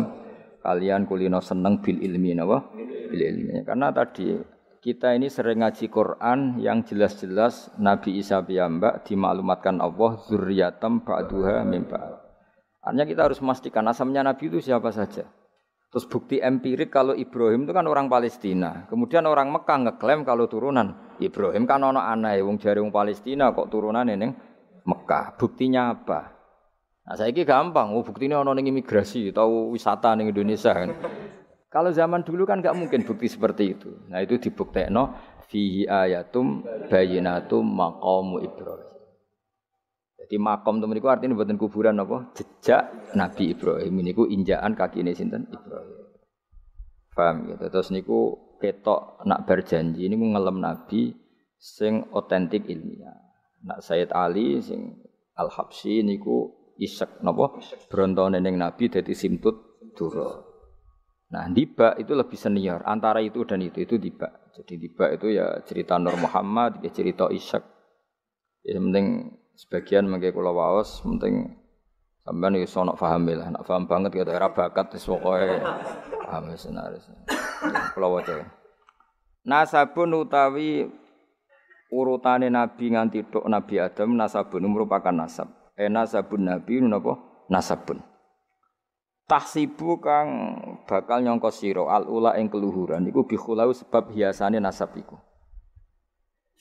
kalian kulino seneng bil ilmi napa bil ilmi. Karena tadi kita ini sering ngaji Quran yang jelas-jelas Nabi Isa piyambak dimaklumatkan Allah zurriyatam ba'duha min ba'd. Artinya kita harus memastikan asalnya Nabi itu siapa saja. Terus bukti empirik kalau Ibrahim itu kan orang Palestina. Kemudian orang Mekah ngeklaim kalau turunan Ibrahim kan ono anae wong jare wong Palestina kok turunane ning Mekah. Buktinya apa? Nah, saiki gampang, buktinya ono ning imigrasi atau wisata ning Indonesia kan. Kalau zaman dulu kan enggak mungkin bukti seperti itu. Nah, itu dibuktekno fihi ayatum bayyinatum maqamu Ibrahim. Jadi makom temen niku artine mboten kuburan apa? Jejak Nabi Ibrahim niku injakan kakine sinten Ibrahim. Paham gitu. Terus niku ketok nak berjanji niku ngelem Nabi sing otentik ilmiah. Nak Sayyid Ali sing Al-Habsyi niku isek napa? Brontone ning Nabi dadi simtut dura. Nah, Dibak itu lebih senior antara itu dan itu Dibak. Jadi Dibak itu ya cerita Nur Muhammad, ya cerita Ishak. Ya penting sebagian mengke kula waos penting sampean iso nak pahami lah, nak paham banget kaya ora bakat wis pokoke paham senaris. Kula waca. Nasabun utawi urutane nabi nganti tok Nabi Adam nasabun merupakan nasab. Nasabun nabi napa? Nasabun. Tahsibu kang bakal nyangka sira al-ula ing keluhuran iku bi khulau sebab hiasane nasab iku.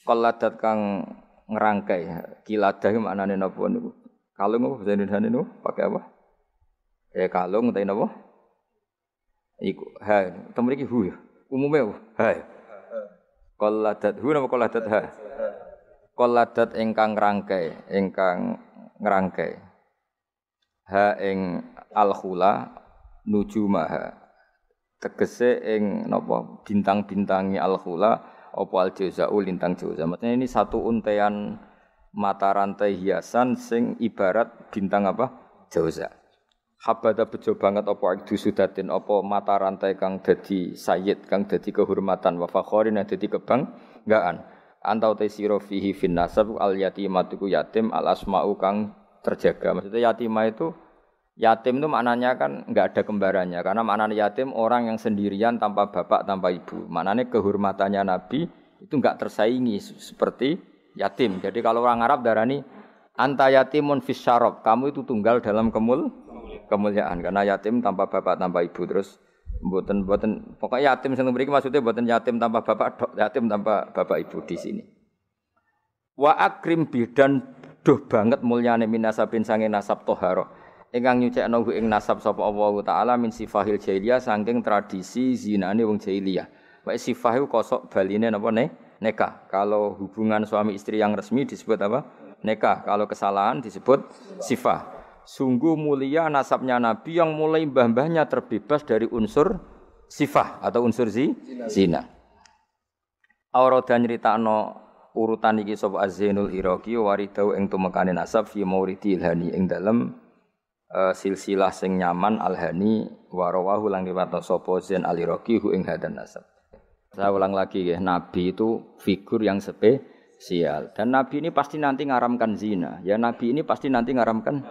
Qalladat kang ngerangkai kiladah maknane napa niku kalung apa bahasa Indonesia niku pakai apa kalung utawa napa iku ha temu iki hu ya umume ha qalladat hu napa qalladat ha qalladat ingkang ngerangkai ha ing al-khula nujumaha tegese ing napa bintang-bintangi al-khula apa al-jauza'u lintang jauza. Maksudnya ini satu untean mata rantai hiasan sing ibarat bintang apa? Jauza. Habada bejo banget apa ikdu sudatin apa mata rantai kang dadi sayyid kang dadi kehormatan wa fakhorin dadi kebanggaan. Antau te sira fihi fin nasab al yatimatu yatim al asma'u kang terjaga. Maksudnya yatimah itu yatim itu maknanya kan enggak ada kembarannya karena maknanya yatim orang yang sendirian tanpa bapak tanpa ibu. Maknanya kehormatannya Nabi itu enggak tersaingi seperti yatim. Jadi kalau orang Arab darani anta yatimun fis syarab, kamu itu tunggal dalam kemuliaan karena yatim tanpa bapak tanpa ibu. Terus mboten pokoknya yatim sing mriki maksudnya mboten yatim tanpa bapak, yatim tanpa bapak ibu di sini. Wa akrim bidan duh banget mulyane minasabin sange nasab toharoh. Ingkang nyucikno ing nasab sapa Allah taala min sifahil jahiliyah saking tradisi zinane wong jahiliyah. Wae sifah iku kosok baline napa nikah. Kalau hubungan suami istri yang resmi disebut apa? Nikah. Kalau kesalahan disebut sifah. Sungguh mulia nasabnya Nabi yang mulai mbah-mbahnya terbebas dari unsur sifah atau unsur zina. Aurada nyritakno urutan iki sapa Az-Zainul Iraqi waridau ing tumekane nasab fi mauridi ilhani ing dalem silsilah sing nyaman al-hani wa rawahu lang riwayat sapa Zain al-Iraqi hu ing hadan nasab. Saya ulang lagi ya, Nabi itu figur yang spesial dan Nabi ini pasti nanti ngaramkan zina. Ya Nabi ini pasti nanti ngaramkan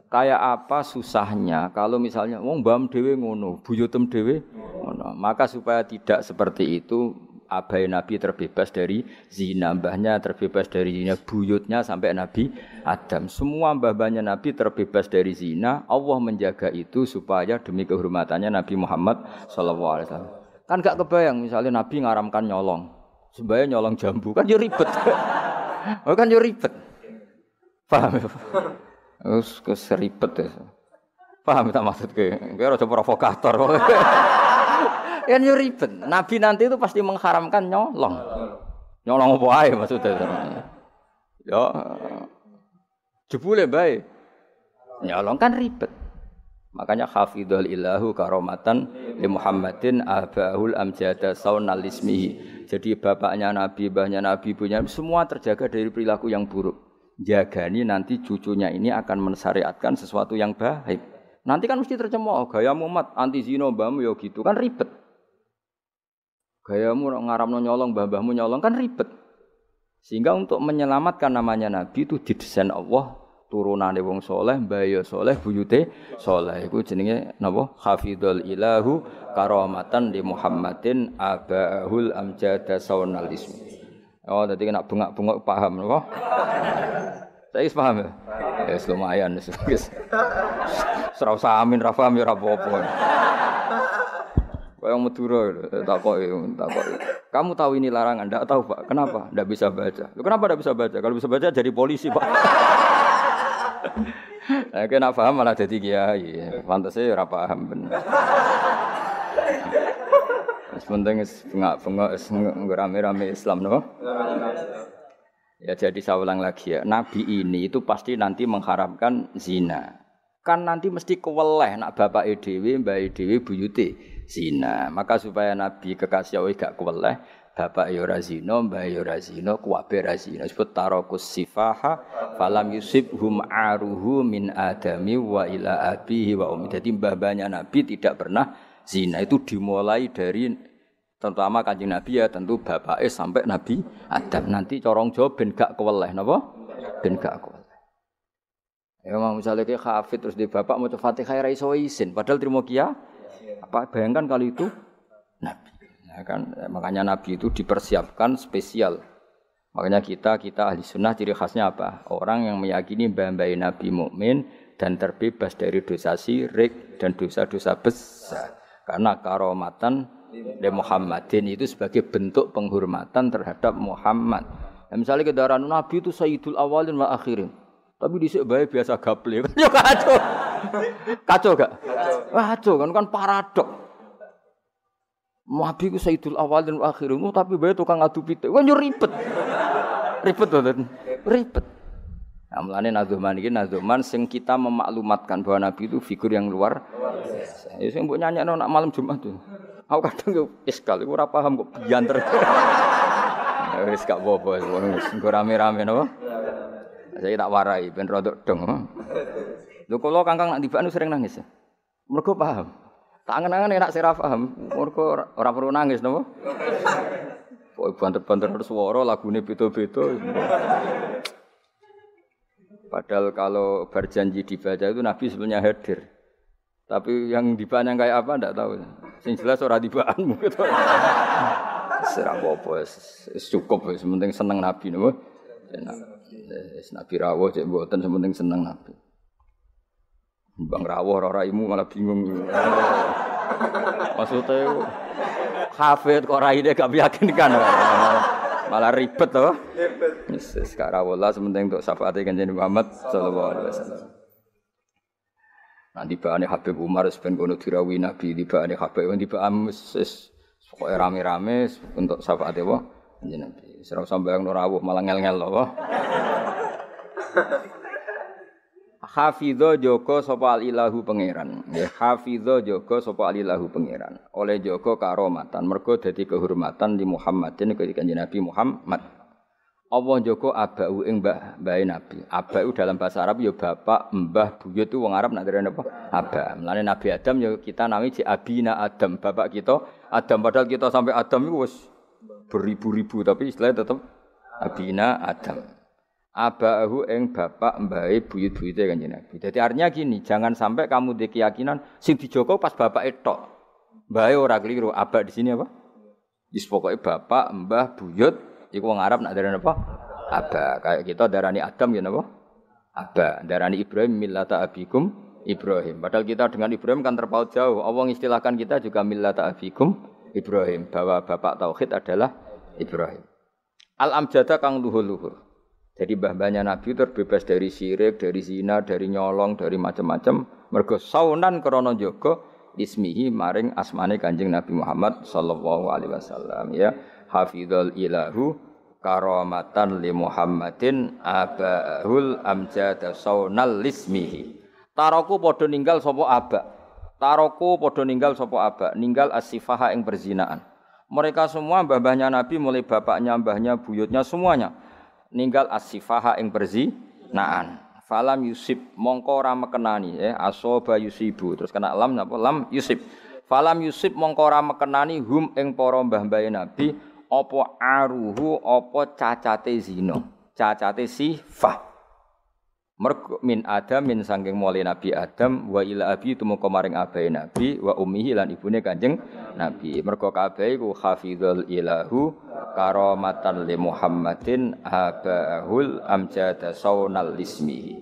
kayak apa susahnya kalau misalnya wong mbam dhewe ngono, buyutem dhewe ngono. Maka supaya tidak seperti itu abai Nabi terbebas dari zina, mbahnya terbebas dari zina, buyutnya sampai Nabi Adam. Semua mbah-mbahnya Nabi terbebas dari zina. Allah menjaga itu supaya demi kehormatannya Nabi Muhammad sallallahu alaihi wasallam. Kan gak kebayang misalnya Nabi ngaramkan nyolong. Sembayang nyolong jambu kan yo ribet. Oh kan yo ribet. Paham ya? Wes keseribet ya. Paham tak maksudke? Kowe aja provokator. Kan yo ribet. Nabi nanti itu pasti mengharamkan nyolong. Nyolong apa ae maksudnya. Ya. Jebule bae. Nyolong kan ribet. Makanya hafidhul ilahu karomatan li Muhammadin abahul amjada saunal ismihi. Jadi bapaknya Nabi, mbahnya Nabi, ibunya semua terjaga dari perilaku yang buruk. jagani nanti cucunya ini akan mensyariatkan sesuatu yang baik. Nanti kan mesti tercemooh, gayamu mat anti zina mbahmu ya gitu kan ribet. Gayamu ngaramno nyolong mbah-mbahmu nyolong kan ribet. Sehingga untuk menyelamatkan namanya Nabi itu didesain Allah turunane wong soleh, mbaya soleh, buyute soleh. Iku jenenge napa? Hafidhul ilahu karamatan di Muhammadin abahul amjada saunal ismi. Oh, dadi kena bengak-bengok paham napa? Saya paham ya? Ya lumayan wis. Ora usah amin ra paham ya ora apa-apa. Kayak Madura takoki. Kamu tahu ini larangan? Enggak tahu, Pak. Kenapa? Enggak bisa baca. Loh, kenapa enggak bisa baca? Kalau bisa baca jadi polisi, Pak. Nah, kena paham malah jadi kiai. Pantese ora paham bener. Penting bengak-bengok rame-rame Islam no? Ya jadi saya ulang lagi ya, Nabi ini itu pasti nanti mengharamkan zina. Kan nanti mesti keweleh nak bapake dhewe, mbake dhewe buyute zina. Maka supaya Nabi kekasih Allah gak keweleh, bapak ya ora zina, mbah ya ora zina, kuwabe ora zina. Sebut tarakus sifaha falam yusibhum aruhu min adami wa ila abihi wa ummi. Jadi mbah-mbahnya Nabi tidak pernah zina. Itu dimulai dari terutama Kanjeng Nabi ya tentu bapake sampai Nabi Adam. Nanti corong Jawa ben gak keweleh napa? Ben gak keweleh. Ya mau misalnya kayak hafid terus di bapak mau Fatihah ra iso izin padahal trimo kia. Apa bayangkan kali itu Nabi. Nah, kan makanya Nabi itu dipersiapkan spesial. Makanya kita ahli sunnah ciri khasnya apa? Orang yang meyakini mbah-mbah Nabi mukmin dan terbebas dari dosa syirik dan dosa-dosa besar. Karena karomatan de Muhammadin itu sebagai bentuk penghormatan terhadap Muhammad. Nah, misalnya kendaraan Nabi itu Sayyidul Awalin wa Akhirin. Tapi dhisik bae biasa gaple. Yo kacau. Kacau gak? Kacau kan paradok. Nabi ku Sayyidul Awalin wa Akhirin, tapi bae tukang adu pitik. Kan yo ribet. Ribet to, ribet. Nah, mulane nazuman iki nazuman sing kita memaklumatkan bahwa Nabi itu figur yang luar biasa. Ya sing mbok nyanyekno nak malam Jumat tuh. Aku kadang yo iskal, aku ora paham kok bianter. Wis gak apa-apa, wis rame-rame napa? Saya tak warai ben rodok dong. Lho kula Kangkang nak tibaan sering nangis. Mergo paham. Tak angen-angen enak sira paham. Mergo ora perlu nangis napa? Kok banter-banter swara lagune beda-beda. Padahal kalau berjanji dibaca itu Nabi sebenarnya hadir. Tapi yang dibaan yang kayak apa ndak tahu. Sing jelas ora dibaan mungkin. Serah apa cukup wis penting seneng Nabi napa. Nabi rawuh cek mboten sementing seneng Nabi. Bang rawuh ora raimu malah bingung. Maksudnya hafid kok raine gak meyakinkan. Malah ribet to. Wis rawuh lah sementing untuk syafaate Kanjeng Muhammad sallallahu alaihi wasallam. Nanti baane Habib Umar ben kono dirawi Nabi, tibane Habib tibane wis pokoke rame-rame untuk syafaate wa Kanjeng Nabi. Ora usah bayangno rawuh malah ngel-ngel lho. Hafidho jaga sapa ilahu pangeran. Nggih, hafidho jaga sapa ilahu pangeran. Oleh jaga karomatan, mergo dadi kehormatan di Muhammadin ketika Kanjeng Nabi Muhammad. Allah jaga abau ing mbah Nabi. Abau dalam bahasa Arab ya bapak, mbah, buyut itu wong Arab nak derene apa? Aba. Mulane Nabi Adam ya kita nami ji abina Adam, bapak kita Adam padahal kita sampai Adam itu wis beribu-ribu tapi istilahnya tetap abina Adam. Abahu ing bapak mbahe buyut-buyute Kanjeng Nabi. Jadi artinya gini, jangan sampai kamu di keyakinan sing dijogo pas bapak tok. Mbahe ora keliru, abah di sini apa? Wis pokoke bapak, mbah, buyut iku wong Arab nak darani apa? Abah. Kayak kita darani Adam ya napa? Abah. Darani Ibrahim millata abikum Ibrahim. Padahal kita dengan Ibrahim kan terpaut jauh. Allah istilahkan kita juga millata abikum Ibrahim, bahwa bapak tauhid adalah Ibrahim. Al-amjada kang luhur-luhur. Jadi mbah-mbahnya Nabi terbebas dari syirik, dari zina, dari nyolong, dari macam-macam. Mergo saunan krana jaga ismihi maring asmane Kanjeng Nabi Muhammad sallallahu alaihi wasallam ya. Hafizul ilahu karamatan li Muhammadin abahul amjada saunal ismihi. Taraku padha ninggal sapa abak. Taroku padha ninggal sapa abak, ninggal as-sifaha ing perzinaan. Mereka semua mbah-mbahnya Nabi mulai bapaknya, mbahnya, buyutnya semuanya ninggal as-sifaha ing naan. Falam yusib mongko ora mekenani asoba yusibu terus kena lam napa lam yusib. Falam yusib mongko ora mekenani hum ing para mbah-mbahe Nabi apa aruhu apa cacate zina. Cacate sifah. Mergo min Adam saking mule Nabi Adam wa ila abi tumeka maring abahe Nabi wa ummihi lan ibune Kanjeng Nabi. Mergo kabeh iku hafizul ilahu karamatan li Muhammadin abahul amjada saunal ismihi.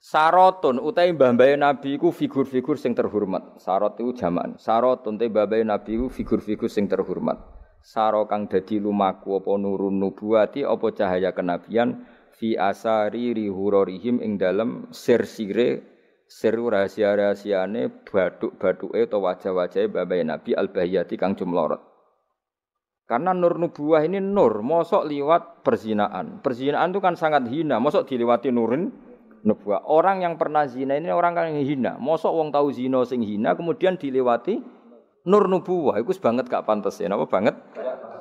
Sarotun utahe mbah-mbahe Nabi iku figur-figur sing terhormat. Sarot iku jamak. Sarotun te mbah-mbahe Nabi iku figur-figur sing terhormat. Saro kang dadi lumaku apa nurun nubuwati apa cahaya kenabian fi asari rihurorihim ing dalem sir-sire sir rahasia-rahasiane baduk-baduke utawa wajah-wajahe babahe Nabi al-bahiyati kang jumlorot. Karena nur nubuwah ini nur, mosok liwat perzinaan. Perzinaan itu kan sangat hina, mosok dilewati nurin nubuwah. Orang yang pernah zina ini orang yang hina. Mosok wong tahu zina sing hina kemudian dilewati nur nubuwah. Iku banget gak pantes ya, napa banget?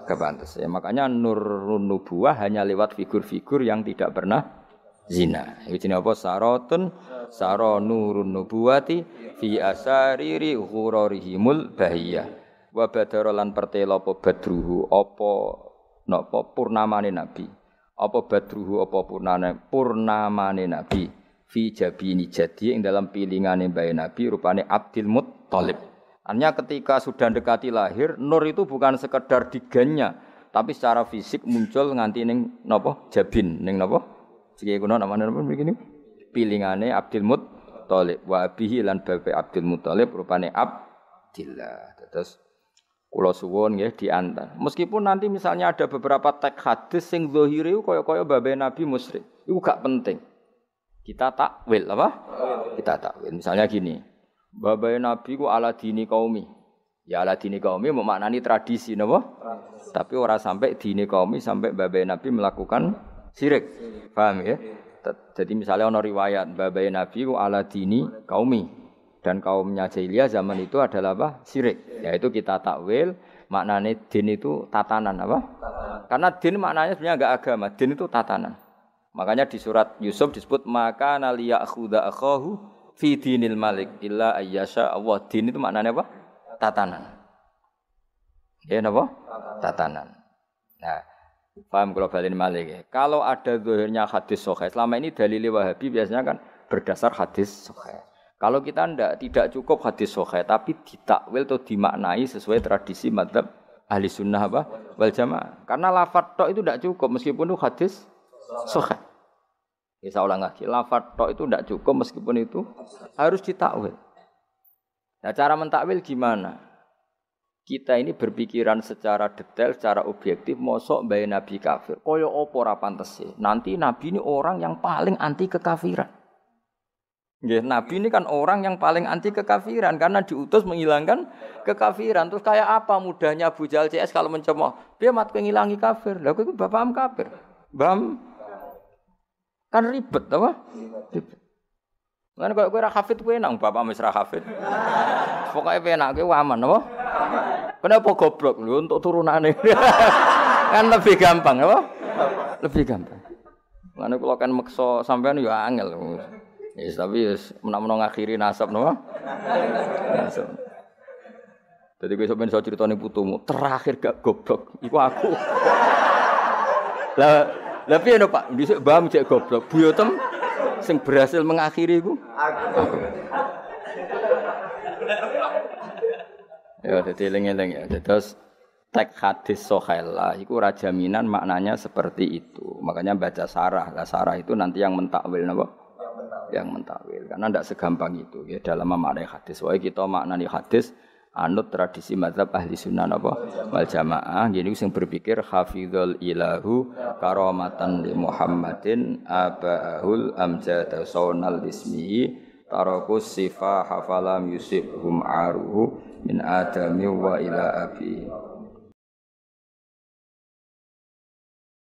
Gak pantes ya. Makanya nur nubuwah hanya lewat figur-figur yang tidak pernah zina. Iki jenenge apa? Sarotun saro nurun nubuwati fi asariri ghurarihimul bahiyah. Wa badara lan pertela apa badruhu apa napa purnamane nabi. Apa badruhu apa purnamane nabi fi jabini jadi ing dalam pilingane bae nabi rupane Abdul Muttalib. Artinya ketika sudah dekati lahir, nur itu bukan sekedar digannya, tapi secara fisik muncul nganti ning napa? Jabin, ning napa? Siki kuno namane napa begini? Pilingane Abdul Muttalib wa abihi lan babe Abdul Muttalib rupane Abdillah. Terus kula suwun nggih diantar. Meskipun nanti misalnya ada beberapa teks hadis sing zahire kaya-kaya babe Nabi musyrik. Iku gak penting. Kita takwil apa? Kita takwil. Misalnya gini. Babai Nabi ku ala dini kaumi. Ya ala dini kaumi maknani tradisi napa? Tapi ora sampai dini kaumi sampai babai Nabi melakukan syirik. Paham ya? Jadi misalnya ana riwayat babai Nabi ku ala dini kaumi dan kaumnya jahiliyah zaman itu adalah apa? Syirik. Yaitu kita takwil maknane din itu tatanan apa? Karena din maknanya sebenarnya enggak agama, din itu tatanan. Makanya di surat Yusuf disebut maka naliya akhudha akhahu fi dinil malik illa ayyasha Allah. Din itu maknanya apa? Tatanan. Ya napa? Tatanan. Nah, paham kalau balin malik ya. Kalau ada zahirnya hadis sahih, selama ini dalil Wahabi biasanya kan berdasar hadis sahih. Kalau kita tidak cukup hadis sahih tapi ditakwil atau dimaknai sesuai tradisi mazhab ahli sunnah apa? Wal jamaah. Karena lafadz tok itu tidak cukup meskipun itu hadis sahih. Ya saya ulang lagi, lafadz tok itu tidak cukup meskipun itu harus ditakwil. Nah, cara mentakwil gimana? Kita ini berpikiran secara detail, secara objektif, mosok bae nabi kafir. Kaya apa ora pantes. Nanti nabi ini orang yang paling anti kekafiran. Nggih, nabi ini kan orang yang paling anti kekafiran karena diutus menghilangkan kekafiran. Terus kayak apa mudahnya Abu Jahal CS kalau mencemooh, dia mat ngilangi kafir. Lah kok bapakam kafir. Bam kan ribet apa? Ribet. Lan kowe ora hafid kowe nang bapak wis ra hafid. Pokoke penak kowe aman apa? Kenapa goblok lho untuk turunane? Kan lebih gampang apa? Lebih gampang. Lan kula kan meksa sampean ya angel. Yes, tapi menawa ngakhiri nasab napa? Nasab. Dadi kowe sampeyan iso critane putumu, terakhir gak goblok iku aku. Lah piye no Pak? Dhisik mbah cek goblok. Buyotem sing berhasil mengakhiri iku aku. Ya dadi eling-eling ya. Terus teks hadis sahih lah iku ora jaminan maknanya seperti itu. Makanya baca sarah. Lah sarah itu nanti yang mentakwil napa? Yang mentakwil. Karena ndak segampang itu ya dalam memaknai hadis. Wae kita maknani hadis anut tradisi mazhab ahli sunnah apa wal jamaah jadi sing berpikir hafizul ilahu karamatan li Muhammadin abahul amjad saunal ismi tarakus sifa hafalam yusibhum aruhu min adami wa ila abi